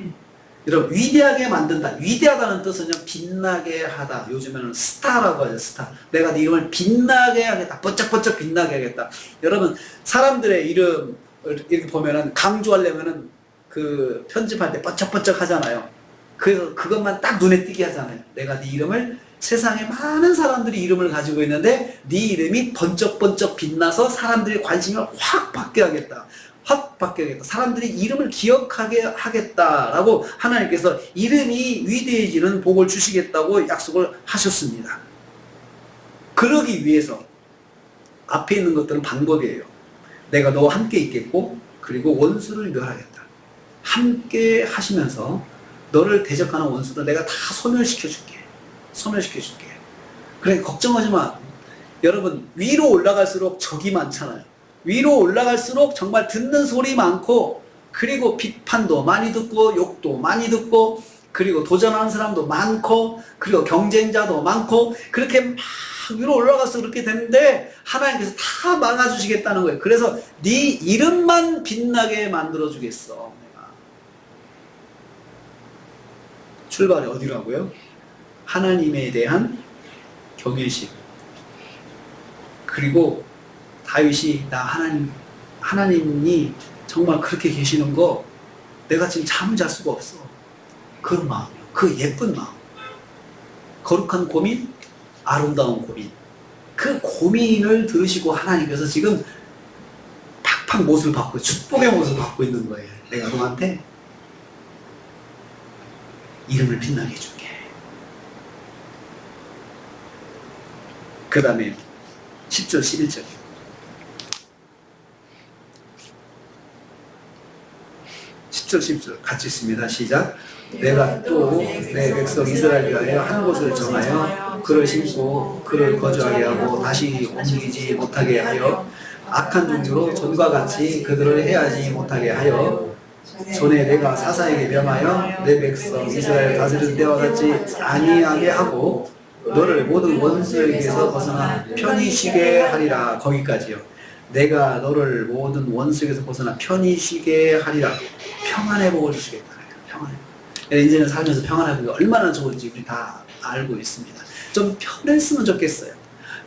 여러분, 위대하게 만든다. 위대하다는 뜻은요, 빛나게 하다. 요즘에는 스타라고 하죠, 스타. 내가 네 이름을 빛나게 하겠다. 번쩍번쩍 빛나게 하겠다. 여러분, 사람들의 이름을 이렇게 보면은 강조하려면은 그 편집할 때 번쩍번쩍 하잖아요. 그래서 그것만 딱 눈에 띄게 하잖아요. 내가 네 이름을 세상에 많은 사람들이 이름을 가지고 있는데 네 이름이 번쩍번쩍 빛나서 사람들의 관심을 확 받게 하겠다. 확 바뀌겠다. 사람들이 이름을 기억하게 하겠다라고 하나님께서 이름이 위대해지는 복을 주시겠다고 약속을 하셨습니다. 그러기 위해서 앞에 있는 것들은 방법이에요. 내가 너와 함께 있겠고 그리고 원수를 멸하겠다. 함께 하시면서 너를 대적하는 원수를 내가 다 소멸시켜줄게. 소멸시켜줄게. 그래, 걱정하지 마. 여러분, 위로 올라갈수록 적이 많잖아요. 위로 올라갈수록 정말 듣는 소리 많고 그리고 비판도 많이 듣고 욕도 많이 듣고 그리고 도전하는 사람도 많고 그리고 경쟁자도 많고 그렇게 막 위로 올라가서 그렇게 되는데 하나님께서 다 막아주시겠다는 거예요. 그래서 네 이름만 빛나게 만들어주겠어. 내가. 출발이 어디라고요? 하나님에 대한 경외심. 그리고 다윗이 나 하나님이 정말 그렇게 계시는 거 내가 지금 잠을 잘 수가 없어. 그런 마음이요. 그 예쁜 마음. 거룩한 고민, 아름다운 고민. 그 고민을 들으시고 하나님께서 지금 팍팍 못을 받고 축복의 못을 받고 있는 거예요. 내가 너한테 이름을 빛나게 해줄게. 그 다음에 10절 11절 10절 11절 같이 있습니다. 시작. 내가 또 내 백성 이스라엘 위하여 한 곳을 정하여 그를 심고 그를 거주하게 하고 다시 옮기지 못하게 하여 악한 종류로 전과 같이 그들을 해하지 못하게 하여 전에 내가 사사에게 명하여 내 백성 이스라엘 다스리는 때와 같이 아니하게 하고 너를 모든 원수에게서 벗어나 편히 쉬게 하리라. 거기까지요. 내가 너를 모든 원수에게서 벗어나 편히 쉬게 하리라. 평안의 복을 주시겠다. 평안의 복. 인생을 살면서 평안의 복이 얼마나 좋은지 우리 다 알고 있습니다. 좀 편했으면 좋겠어요.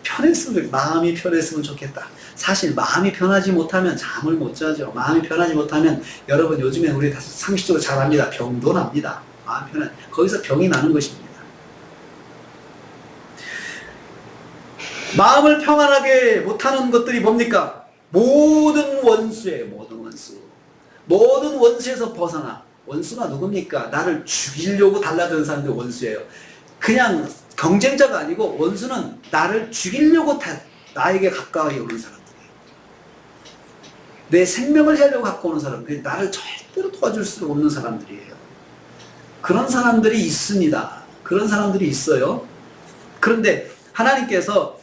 편했으면, 마음이 편했으면 좋겠다. 사실 마음이 편하지 못하면 잠을 못 자죠. 마음이 편하지 못하면 여러분 요즘에 우리 다 상식적으로 잘 압니다. 병도 납니다. 마음이 편한, 거기서 병이 나는 것입니다. 마음을 평안하게 못하는 것들이 뭡니까? 모든 원수예요. 모든 원수에서 벗어나. 원수가 누굽니까? 나를 죽이려고 달라드는 사람들이 원수예요. 그냥 경쟁자가 아니고 원수는 나를 죽이려고 나에게 가까이 오는 사람들이에요. 내 생명을 하려고 갖고 오는 사람들이 나를 절대로 도와줄 수 없는 사람들이에요. 그런 사람들이 있습니다. 그런 사람들이 있어요. 그런데 하나님께서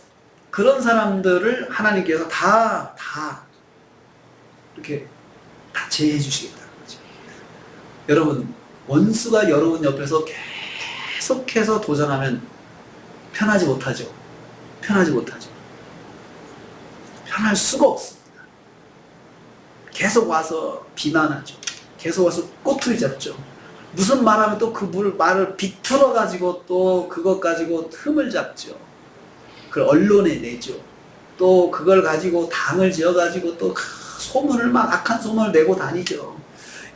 그런 사람들을 하나님께서 다 이렇게 다 제해해 주시겠다는 거죠. 여러분, 원수가 여러분 옆에서 계속해서 도전하면 편하지 못하죠. 편할 수가 없습니다. 계속 와서 비난하죠. 계속 와서 꼬투리 잡죠. 무슨 말하면 또 그 말을 비틀어 가지고 또 그것 가지고 틈을 잡죠. 그걸 언론에 내죠. 또 그걸 가지고 당을 지어 가지고 또 소문을 막 악한 소문을 내고 다니죠.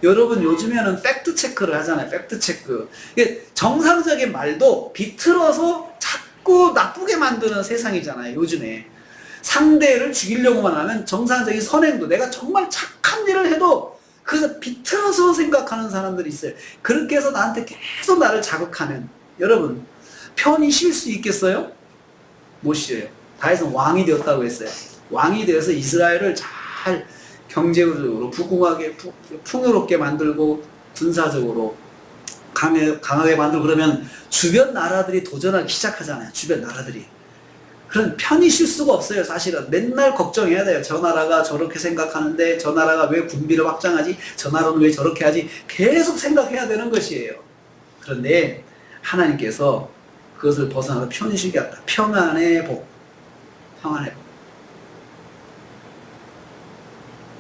여러분 요즘에는 팩트 체크를 하잖아요. 팩트 체크. 이게 정상적인 말도 비틀어서 자꾸 나쁘게 만드는 세상이잖아요. 요즘에 상대를 죽이려고만 하면 정상적인 선행도 내가 정말 착한 일을 해도 그래서 비틀어서 생각하는 사람들이 있어요. 그렇게 해서 나한테 계속 나를 자극하면 여러분 편히 쉴 수 있겠어요? 못 쉬어요. 다윗은 왕이 되었다고 했어요. 왕이 되어서 이스라엘을 잘 경제적으로 부궁하게 풍요롭게 만들고 군사적으로 강하게 만들고 그러면 주변 나라들이 도전하기 시작하잖아요. 주변 나라들이. 그럼 편히 쉴 수가 없어요. 사실은 맨날 걱정해야 돼요. 저 나라가 저렇게 생각하는데 저 나라가 왜 군비를 확장하지? 저 나라는 왜 저렇게 하지? 계속 생각해야 되는 것이에요. 그런데 하나님께서 그것을 벗어나서 편히 쉬게 한다. 평안의 복. 평안의 복.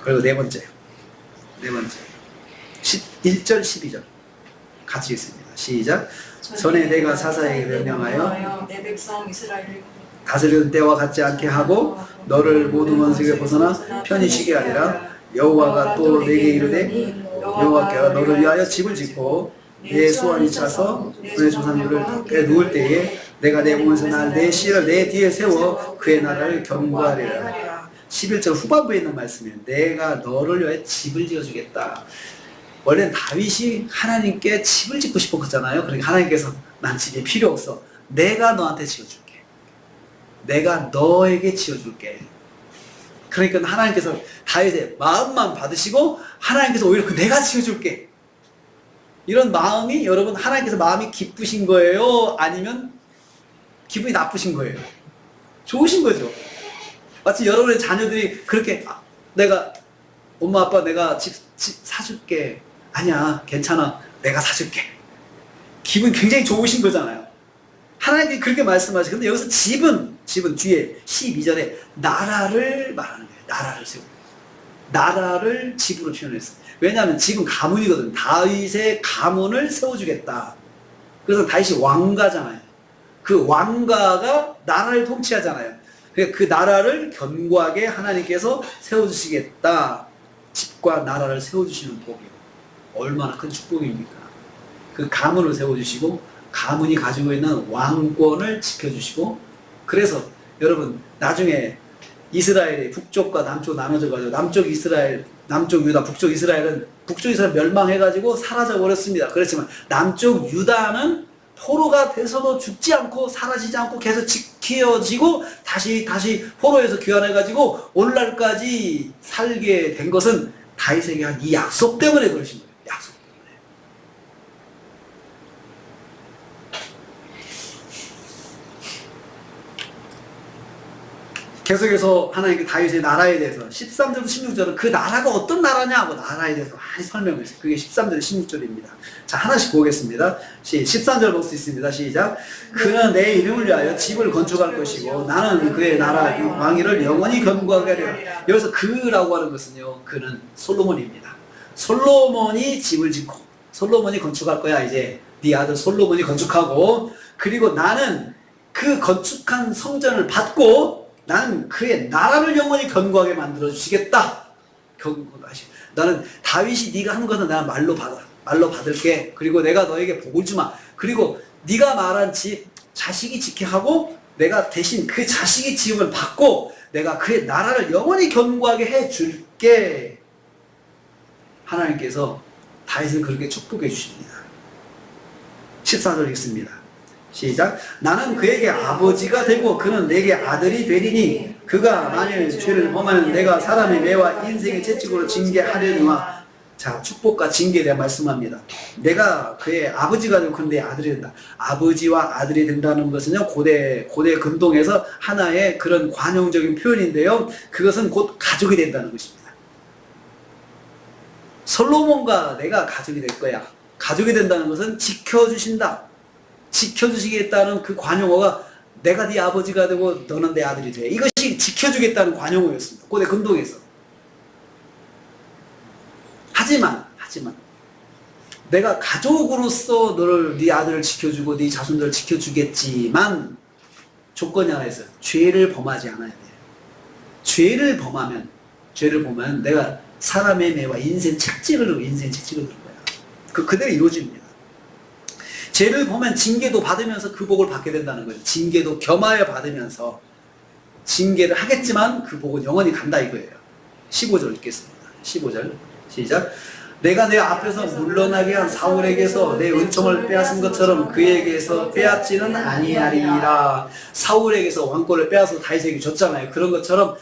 그리고 네 번째 1절 12절 같이 읽습니다. 시작. 전에 내가 사사에게 명령하여 내 백성 이스라엘을 다스리는 때와 같지 않게 하고 너를 모든 원수에게 벗어나 편히 쉬게 하리라. 여호와가 또 내게 이르되 여호와께서 너를 위하여 집을 짓고 내 수완이 차서 내 조상들을 닭에 누울 때에 내가 내 몸에서 날 내 씨를 내 뒤에 세워 그의 나라를 견고하리라. 11절 후반부에 있는 말씀이에요. 내가 너를 위해 집을 지어주겠다. 원래는 다윗이 하나님께 집을 짓고 싶었잖아요. 그러니까 하나님께서 난 집이 필요 없어. 내가 너한테 지어줄게. 내가 너에게 지어줄게. 그러니까 하나님께서 다윗의 마음만 받으시고 하나님께서 오히려 내가 지어줄게. 이런 마음이 여러분 하나님께서 마음이 기쁘신 거예요? 아니면 기분이 나쁘신 거예요? 좋으신 거죠. 마치 여러분의 자녀들이 그렇게 내가 엄마 아빠 내가 집 사줄게. 아니야 괜찮아 내가 사줄게. 기분 굉장히 좋으신 거잖아요. 하나님이 그렇게 말씀하시고 근데 여기서 집은 뒤에 12절에 나라를 말하는 거예요. 나라를 세우고 나라를 집으로 표현했어요. 왜냐하면 지금 가문이거든. 다윗의 가문을 세워주겠다. 그래서 다윗이 왕가잖아요. 그 왕가가 나라를 통치하잖아요. 그러니까 그 나라를 견고하게 하나님께서 세워주시겠다. 집과 나라를 세워주시는 복이요. 얼마나 큰 축복입니까? 그 가문을 세워주시고 가문이 가지고 있는 왕권을 지켜주시고, 그래서 여러분 나중에 이스라엘이 북쪽과 남쪽 나눠져가지고 남쪽 이스라엘, 남쪽 유다, 북쪽 이스라엘은 북쪽 이스라엘 멸망해가지고 사라져버렸습니다. 그렇지만 남쪽 유다는 포로가 돼서도 죽지 않고 사라지지 않고 계속 지켜지고 다시 포로에서 귀환해가지고 오늘날까지 살게 된 것은 다윗에게 한 이 약속 때문에 그러신 거예요. 약속 때문에. 계속해서 하나님께 다윗의 나라에 대해서 13절부터 16절은 그 나라가 어떤 나라냐고 나라에 대해서 많이 설명을 했어요. 그게 13절 16절입니다. 자, 하나씩 보겠습니다. 13절 볼 수 있습니다. 시작. 그는 내 이름을 위하여 집을 건축할 것이고 나는 그의 나라 왕위를 영원히 견고하게 하리라. 여기서 그라고 하는 것은요, 그는 솔로몬입니다. 솔로몬이 집을 짓고 솔로몬이 건축할 거야. 이제 네 아들 솔로몬이 건축하고, 그리고 나는 그 건축한 성전을 받고 나는 그의 나라를 영원히 견고하게 만들어 주시겠다. 나는 다윗이 네가 하는 것은 내가 말로 받을게. 그리고 내가 너에게 복을 주마. 그리고 네가 말한 집 자식이 지켜 하고 내가 대신 그 자식의 집을 받고 내가 그의 나라를 영원히 견고하게 해 줄게. 하나님께서 다윗을 그렇게 축복해 주십니다. 14절 읽습니다. 시작. 나는 그에게 아버지가 되고 그는 내게 아들이 되리니 그가 만일 죄를 범하면 내가 사람의 매와 인생의 채찍으로 징계하려니와. 자, 축복과 징계에 대해 말씀합니다. 내가 그의 아버지가 되고 그는 내 아들이 된다. 아버지와 아들이 된다는 것은요, 고대 근동에서 하나의 그런 관용적인 표현인데요, 그것은 곧 가족이 된다는 것입니다. 솔로몬과 내가 가족이 될 거야. 가족이 된다는 것은 지켜주신다. 지켜주시겠다는 그 관용어가 내가 네 아버지가 되고 너는 내 아들이 돼. 이것이 지켜주겠다는 관용어였습니다. 고대 근동에서. 하지만 내가 가족으로서 너를, 네 아들을 지켜주고 네 자손들을 지켜주겠지만 조건이 하나 있어요. 죄를 범하지 않아야 돼요. 죄를 범하면 내가 사람의 매와 인생 채찍을 들 거야. 그대로 이루어집니다. 죄를 보면 징계도 받으면서 그 복을 받게 된다는 거예요. 징계도 겸하여 받으면서 징계를 하겠지만 그 복은 영원히 간다 이거예요. 15절 읽겠습니다. 15절 시작. 내가 내 앞에서 물러나게 한 사울에게서 내 은총을 빼앗은 것처럼 그에게서 빼앗지는 아니하리라. 사울에게서 왕권을 빼앗아서 다윗에게 줬잖아요. 그런 것처럼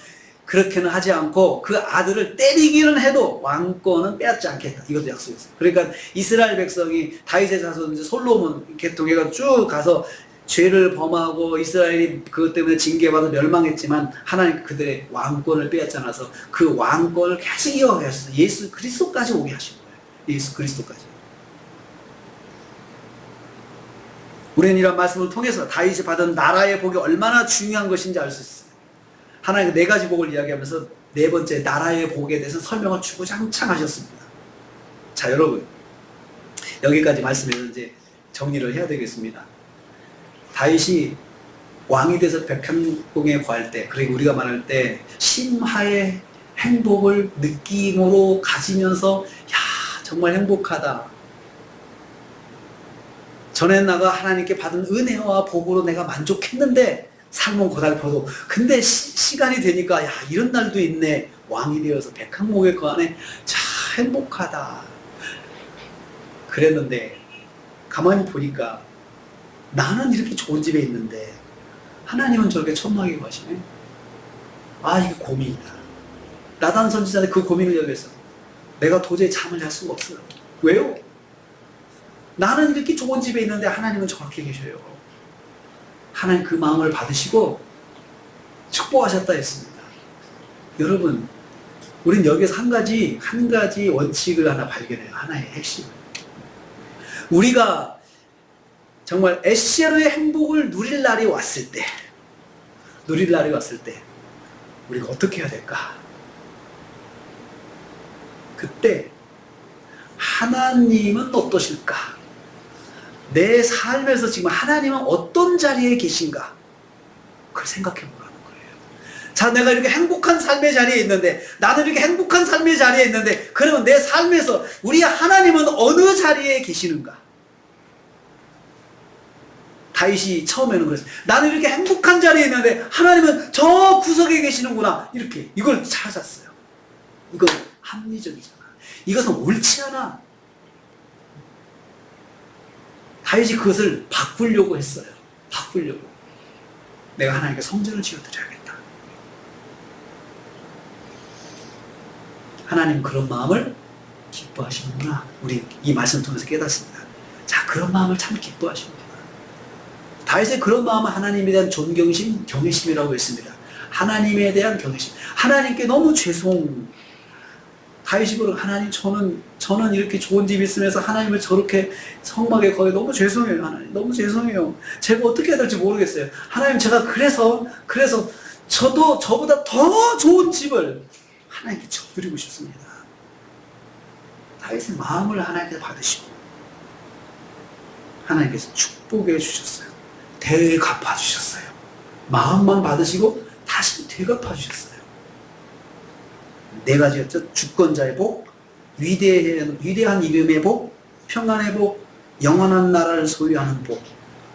그렇게는 하지 않고 그 아들을 때리기는 해도 왕권은 빼앗지 않겠다. 이것도 약속했어요. 그러니까 이스라엘 백성이 다윗의 자손 솔로몬 계통해가 쭉 가서 죄를 범하고 이스라엘이 그것 때문에 징계받아 멸망했지만 하나님 그들의 왕권을 빼앗지 않아서 그 왕권을 계속 이어가게 하셨어요. 예수 그리스도까지 오게 하신 거예요. 예수 그리스도까지. 우리는 이런 말씀을 통해서 다윗이 받은 나라의 복이 얼마나 중요한 것인지 알 수 있어요. 하나님 네 가지 복을 이야기하면서 네 번째 나라의 복에 대해서 설명을 주구장창 하셨습니다. 자, 여러분 여기까지 말씀해서 이제 정리를 해야 되겠습니다. 다윗이 왕이 돼서 백향봉에 거할 때, 그리고 우리가 말할 때 심화의 행복을 느낌으로 가지면서 야 정말 행복하다. 전에 나가 하나님께 받은 은혜와 복으로 내가 만족했는데 삶은 고달퍼도 근데 시간이 되니까 야 이런 날도 있네. 왕이 되어서 백향목에 거하네. 자 행복하다. 그랬는데 가만히 보니까 나는 이렇게 좋은 집에 있는데 하나님은 저렇게 천막에 거하시네. 아 이게 고민이다. 나단 선지자는 그 고민을 여기서 내가 도저히 잠을 잘 수가 없어요. 왜요? 나는 이렇게 좋은 집에 있는데 하나님은 저렇게 계셔요. 하나님 그 마음을 받으시고 축복하셨다 했습니다. 여러분, 우린 여기서 한 가지 원칙을 하나 발견해요. 하나의 핵심. 우리가 정말 에시아로의 행복을 누릴 날이 왔을 때 우리가 어떻게 해야 될까? 그때 하나님은 어떠실까? 내 삶에서 지금 하나님은 어떤 자리에 계신가? 그걸 생각해 보라는 거예요. 자, 내가 이렇게 행복한 삶의 자리에 있는데, 나는 이렇게 행복한 삶의 자리에 있는데, 그러면 내 삶에서 우리 하나님은 어느 자리에 계시는가? 다윗이 처음에는 그랬어요. 나는 이렇게 행복한 자리에 있는데 하나님은 저 구석에 계시는구나. 이렇게 이걸 찾았어요. 이건 합리적이잖아. 이것은 옳지 않아. 다윗이 그것을 바꾸려고 했어요. 바꾸려고. 내가 하나님께 성전을 지어드려야겠다. 하나님 그런 마음을 기뻐하시는구나. 우리 이 말씀 통해서 깨닫습니다. 자, 그런 마음을 참 기뻐하시는구나. 다윗의 그런 마음은 하나님에 대한 존경심, 경외심이라고 했습니다. 하나님에 대한 경외심. 하나님께 너무 다윗이 그러고, 하나님 저는 이렇게 좋은 집에 있으면서 하나님을 저렇게 성막에 거기 너무 죄송해요. 하나님 너무 죄송해요. 제가 어떻게 해야 될지 모르겠어요. 하나님 제가 그래서 저도 저보다 더 좋은 집을 하나님께 줘드리고 싶습니다. 다윗의 마음을 하나님께서 받으시고 하나님께서 축복해 주셨어요. 되갚아 주셨어요. 마음만 받으시고 다시 되갚아 주셨어요. 네 가지였죠. 주권자의 복, 위대한 이름의 복, 평안의 복, 영원한 나라를 소유하는 복.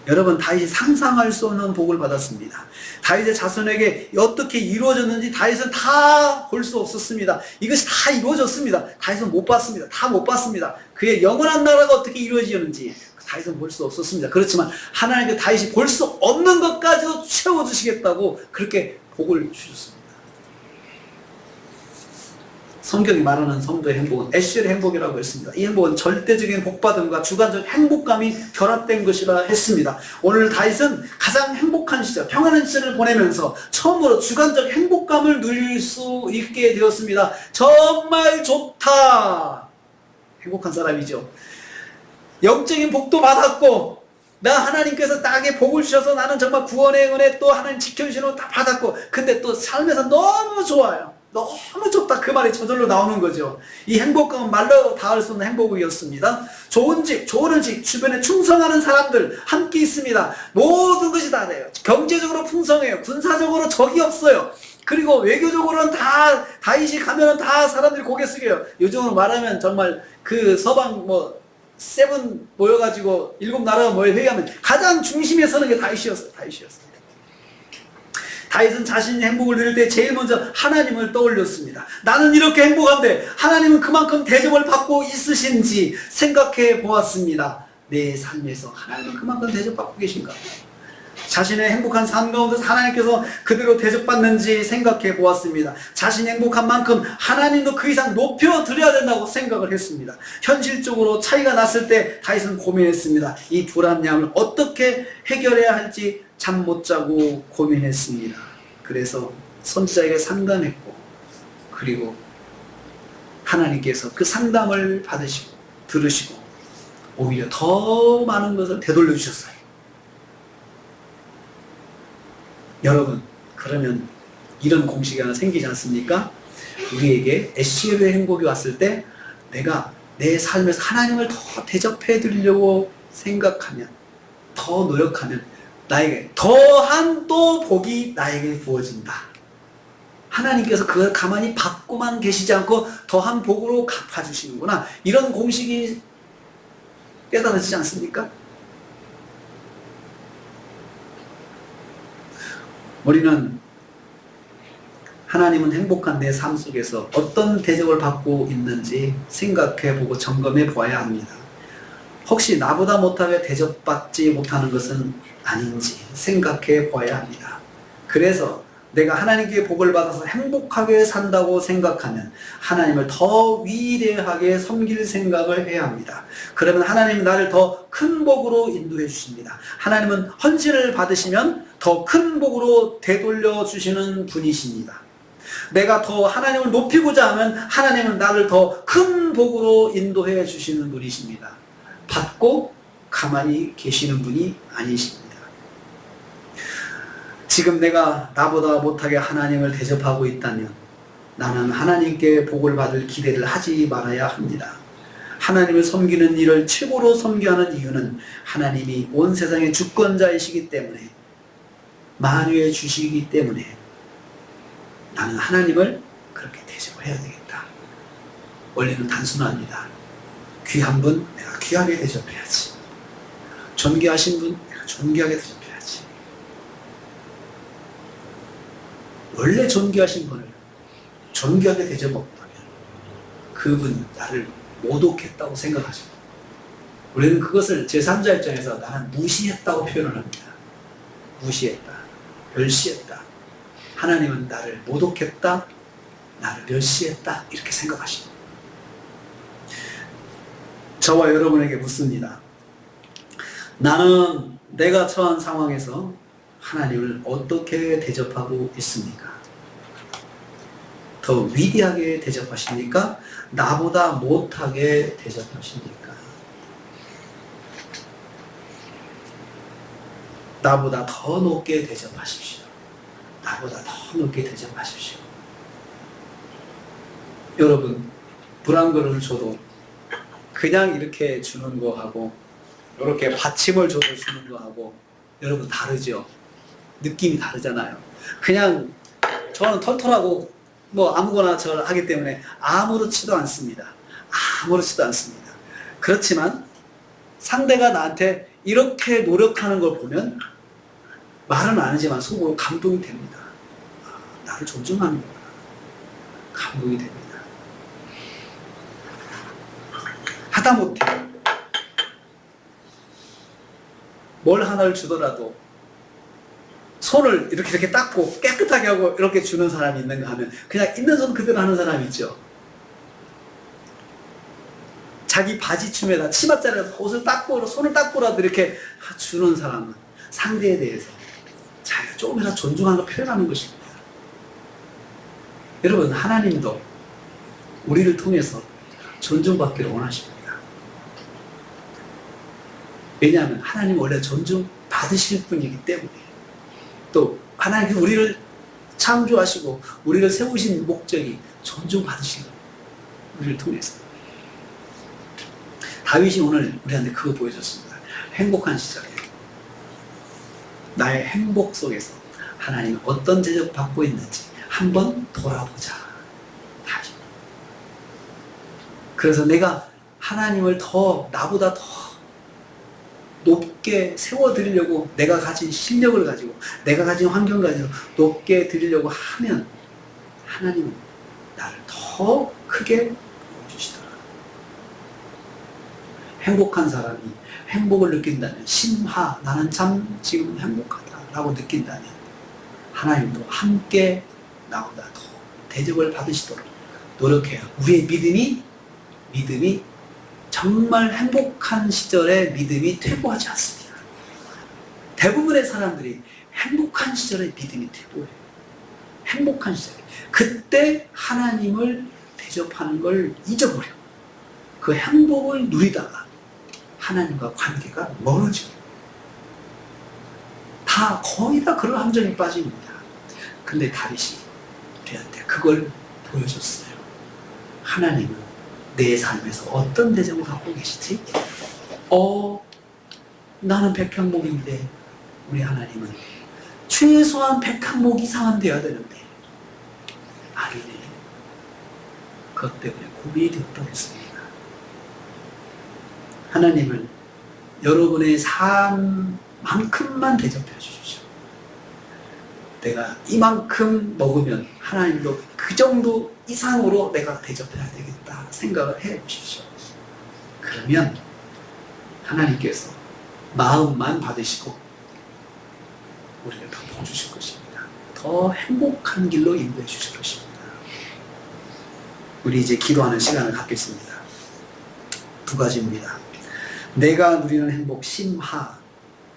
여러분, 다윗이 상상할 수 없는 복을 받았습니다. 다윗의 자손에게 어떻게 이루어졌는지 다윗은 다 볼 수 없었습니다. 이것이 다 이루어졌습니다. 다윗은 못 봤습니다. 다 못 봤습니다. 그의 영원한 나라가 어떻게 이루어지는지 다윗은 볼 수 없었습니다. 그렇지만 하나님께 다윗이 볼 수 없는 것까지도 채워주시겠다고 그렇게 복을 주셨습니다. 성경이 말하는 성도의 행복은 에셀의 행복이라고 했습니다. 이 행복은 절대적인 복받음과 주관적 행복감이 결합된 것이라 했습니다. 오늘 다윗은 가장 행복한 시절, 평안한 시절을 보내면서 처음으로 주관적 행복감을 누릴 수 있게 되었습니다. 정말 좋다. 행복한 사람이죠. 영적인 복도 받았고, 나 하나님께서 나에게 복을 주셔서 나는 정말 구원의 은혜 또 하나님 지켜주시는 거 다 받았고, 근데 또 삶에서 너무 좋아요. 너무 좋다. 그 말이 저절로 나오는 거죠. 이 행복감은 말로 닿을 수 없는 행복이었습니다. 좋은 집, 좋은 음식, 주변에 충성하는 사람들 함께 있습니다. 모든 것이 다 돼요. 경제적으로 풍성해요. 군사적으로 적이 없어요. 그리고 외교적으로는 다, 다윗이 가면은 다 사람들이 고개 숙여요. 요즘으로 말하면 정말 그 서방 세븐 모여가지고 7나라가 모여 회의하면 가장 중심에 서는 게 다윗이었어요. 다윗은 자신의 행복을 누릴 때 제일 먼저 하나님을 떠올렸습니다. 나는 이렇게 행복한데 하나님은 그만큼 대접을 받고 있으신지 생각해 보았습니다. 내 삶에서 하나님은 그만큼 대접받고 계신가? 자신의 행복한 삶 가운데서 하나님께서 그대로 대접받는지 생각해 보았습니다. 자신이 행복한 만큼 하나님도 그 이상 높여드려야 된다고 생각을 했습니다. 현실적으로 차이가 났을 때 다윗은 고민했습니다. 이 불합리함을 어떻게 해결해야 할지 잠 못 자고 고민했습니다. 그래서 선지자에게 상담했고, 그리고 하나님께서 그 상담을 받으시고 들으시고 오히려 더 많은 것을 되돌려 주셨어요. 여러분, 그러면 이런 공식이 하나 생기지 않습니까? 우리에게 에시엘의 행복이 왔을 때 내가 내 삶에서 하나님을 더 대접해 드리려고 생각하면, 더 노력하면 나에게 더한 또 복이 나에게 부어진다. 하나님께서 그걸 가만히 받고만 계시지 않고 더한 복으로 갚아주시는구나. 이런 공식이 깨달아지지 않습니까? 우리는 하나님은 행복한 내 삶 속에서 어떤 대접을 받고 있는지 생각해보고 점검해 보아야 합니다. 혹시 나보다 못하게 대접받지 못하는 것은 아닌지 생각해 보아야 합니다. 그래서 내가 하나님께 복을 받아서 행복하게 산다고 생각하면 하나님을 더 위대하게 섬길 생각을 해야 합니다. 그러면 하나님은 나를 더 큰 복으로 인도해 주십니다. 하나님은 헌신을 받으시면 더 큰 복으로 되돌려 주시는 분이십니다. 내가 더 하나님을 높이고자 하면 하나님은 나를 더 큰 복으로 인도해 주시는 분이십니다. 받고 가만히 계시는 분이 아니십니다. 지금 내가 나보다 못하게 하나님을 대접하고 있다면 나는 하나님께 복을 받을 기대를 하지 말아야 합니다. 하나님을 섬기는 일을 최고로 섬겨하는 이유는 하나님이 온 세상의 주권자이시기 때문에, 만유의 주시기 때문에, 나는 하나님을 그렇게 대접해야 되겠다. 원리는 단순합니다. 귀한 분 내가 귀하게 대접해야지. 존귀하신 분 내가 존귀하게 대접해야지. 원래 존귀하신 분을 존귀하게 대접 못하면 그분이 나를 모독했다고 생각하죠. 우리는 그것을 제3자 입장에서 나는 무시했다고 표현을 합니다. 무시했다. 멸시했다. 하나님은 나를 모독했다. 나를 멸시했다. 이렇게 생각하십니다. 저와 여러분에게 묻습니다. 나는 내가 처한 상황에서 하나님을 어떻게 대접하고 있습니까? 더 위대하게 대접하십니까? 나보다 못하게 대접하십니까? 나보다 더 높게 대접하십시오. 나보다 더 높게 대접하십시오. 여러분, 불한 그릇을 줘도 그냥 이렇게 주는 거하고 이렇게 받침을 줘도 주는 거하고 여러분 다르죠? 느낌이 다르잖아요. 그냥 저는 털털하고 뭐 아무거나 저를 하기 때문에 아무렇지도 않습니다. 아무렇지도 않습니다. 그렇지만 상대가 나한테 이렇게 노력하는 걸 보면 말은 안 하지만 속으로 감동이 됩니다. 나를 존중하는구나. 감동이 됩니다. 하다못해 뭘 하나를 주더라도 손을 이렇게 닦고 깨끗하게 하고 이렇게 주는 사람이 있는가 하면 그냥 있는 손 그대로 하는 사람이 있죠. 자기 바지춤에다 치맛자리에다 옷을 닦고 손을 닦고라도 이렇게 주는 사람은 상대에 대해서 자기가 조금이라도 존중하는 걸 표현하는 것입니다. 여러분, 하나님도 우리를 통해서 존중받기를 원하십니다. 왜냐하면 하나님은 원래 존중받으실 분이기 때문에, 또 하나님이 우리를 창조하시고 우리를 세우신 목적이 존중받으시는 거예요. 우리를 통해서. 다윗이 오늘 우리한테 그거 보여줬습니다. 행복한 시절에 나의 행복 속에서 하나님이 어떤 대접받고 있는지 한번 돌아보자. 다시. 그래서 내가 하나님을 나보다 더 높게 세워드리려고 내가 가진 실력을 가지고 내가 가진 환경을 가지고 높게 드리려고 하면 하나님은 나를 더 크게 보여주시더라. 행복한 사람이 행복을 느낀다면 심하 나는 참 지금 행복하다라고 느낀다면 하나님도 함께 나보다 더 대접을 받으시도록 노력해요. 우리의 믿음이 정말 행복한 시절에 믿음이 퇴보하지 않습니다. 대부분의 사람들이 행복한 시절에 믿음이 퇴보해요. 행복한 시절에. 그때 하나님을 대접하는 걸 잊어버려요. 그 행복을 누리다가 하나님과 관계가 멀어져요. 거의 다 그런 함정에 빠집니다. 근데 다윗이 우리한테 그걸 보여줬어요. 하나님은 내 삶에서 어떤 대접을 갖고 계시지? 나는 100항목인데 우리 하나님은 최소한 100항목 이상은 돼야 되는데 아니네. 그것 때문에 고민이 되었다고 했습니다. 하나님을 여러분의 삶만큼만 대접해 주십시오. 내가 이만큼 먹으면 하나님도 그 정도 이상으로 내가 대접해야 되겠다 생각을 해 보십시오. 그러면 하나님께서 마음만 받으시고 우리를 더 도와주실 것입니다. 더 행복한 길로 인도해 주실 것입니다. 우리 이제 기도하는 시간을 갖겠습니다. 두 가지입니다. 내가 누리는 행복 심하의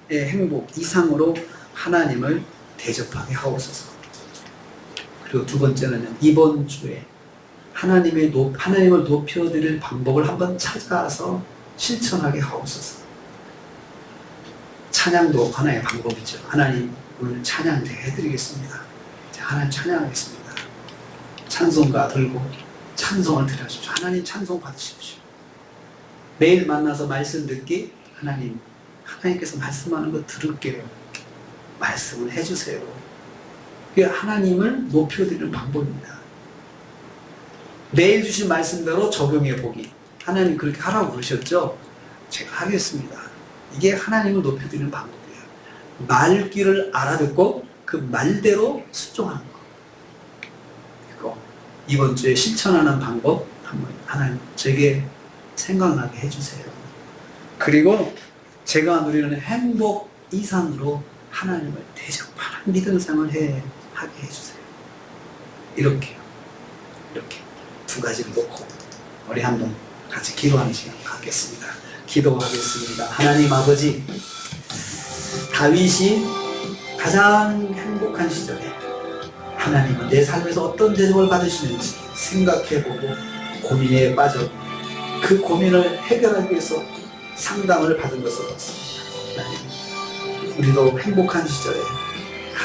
행복 이상으로 하나님을 대접하게 하옵소서. 그리고 두 번째는 이번 주에 하나님을 높여드릴 방법을 한번 찾아서 실천하게 하옵소서. 찬양도 하나의 방법이죠. 하나님 오늘 찬양 해드리겠습니다. 하나님 찬양하겠습니다. 찬송가 들고 찬송을 드려주십시오. 하나님 찬송 받으십시오. 매일 만나서 말씀 듣기, 하나님께서 말씀하는 거 들을게요. 말씀을 해주세요. 그게 하나님을 높여드리는 방법입니다. 내일 주신 말씀대로 적용해 보기. 하나님 그렇게 하라고 그러셨죠? 제가 하겠습니다. 이게 하나님을 높여드리는 방법이에요. 말귀를 알아듣고 그 말대로 순종하는 거. 이거 이번 주에 실천하는 방법 한번 하나님 제게 생각나게 해주세요. 그리고 제가 누리는 행복 이상으로 하나님을 대접하는 믿음 생활을 하게 해주세요. 이렇게 두 가지를 놓고 우리 한번 같이 기도하는 시간 갖겠습니다. 기도하겠습니다. 하나님 아버지, 다윗이 가장 행복한 시절에 하나님은 내 삶에서 어떤 대접을 받으시는지 생각해보고 고민에 빠져 그 고민을 해결하기 위해서 상담을 받은 것을 봤습니다. 하나님, 우리도 행복한 시절에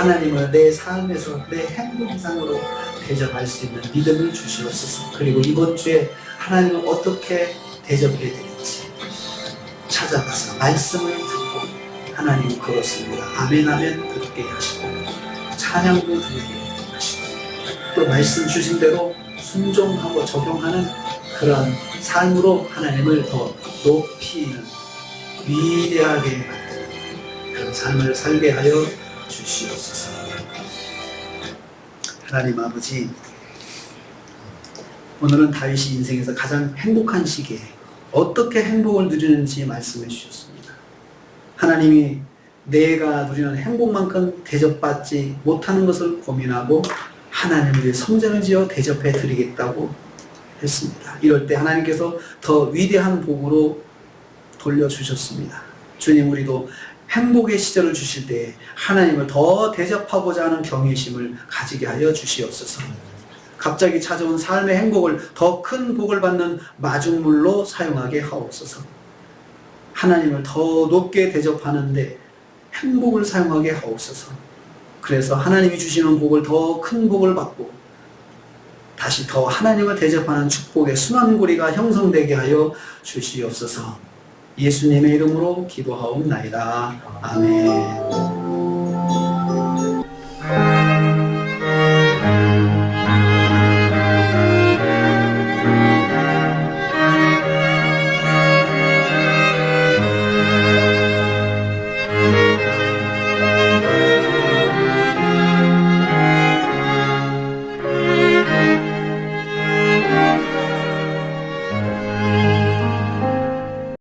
하나님을 내 삶에서 내 행복 이상으로 대접할 수 있는 믿음을 주시옵소서. 그리고 이번 주에 하나님을 어떻게 대접해 드릴지 찾아가서 말씀을 듣고 하나님 그렇습니다. 아멘 아멘 듣게 하시고 찬양도 듣게 하시고 또 말씀 주신 대로 순종하고 적용하는 그런 삶으로 하나님을 더 높이는 위대하게 만드는 그런 삶을 살게 하여 주시옵소서. 하나님 아버지, 오늘은 다윗이 인생에서 가장 행복한 시기에 어떻게 행복을 누리는지 말씀해 주셨습니다. 하나님이 내가 누리는 행복만큼 대접받지 못하는 것을 고민하고 하나님을 위해 성전을 지어 대접해 드리겠다고 했습니다. 이럴 때 하나님께서 더 위대한 복으로 돌려주셨습니다. 주님, 우리도 행복의 시절을 주실 때 하나님을 더 대접하고자 하는 경외심을 가지게 하여 주시옵소서. 갑자기 찾아온 삶의 행복을 더 큰 복을 받는 마중물로 사용하게 하옵소서. 하나님을 더 높게 대접하는데 행복을 사용하게 하옵소서. 그래서 하나님이 주시는 복을 더 큰 복을 받고 다시 더 하나님을 대접하는 축복의 순환고리가 형성되게 하여 주시옵소서. 예수님의 이름으로 기도하옵나이다. 아멘.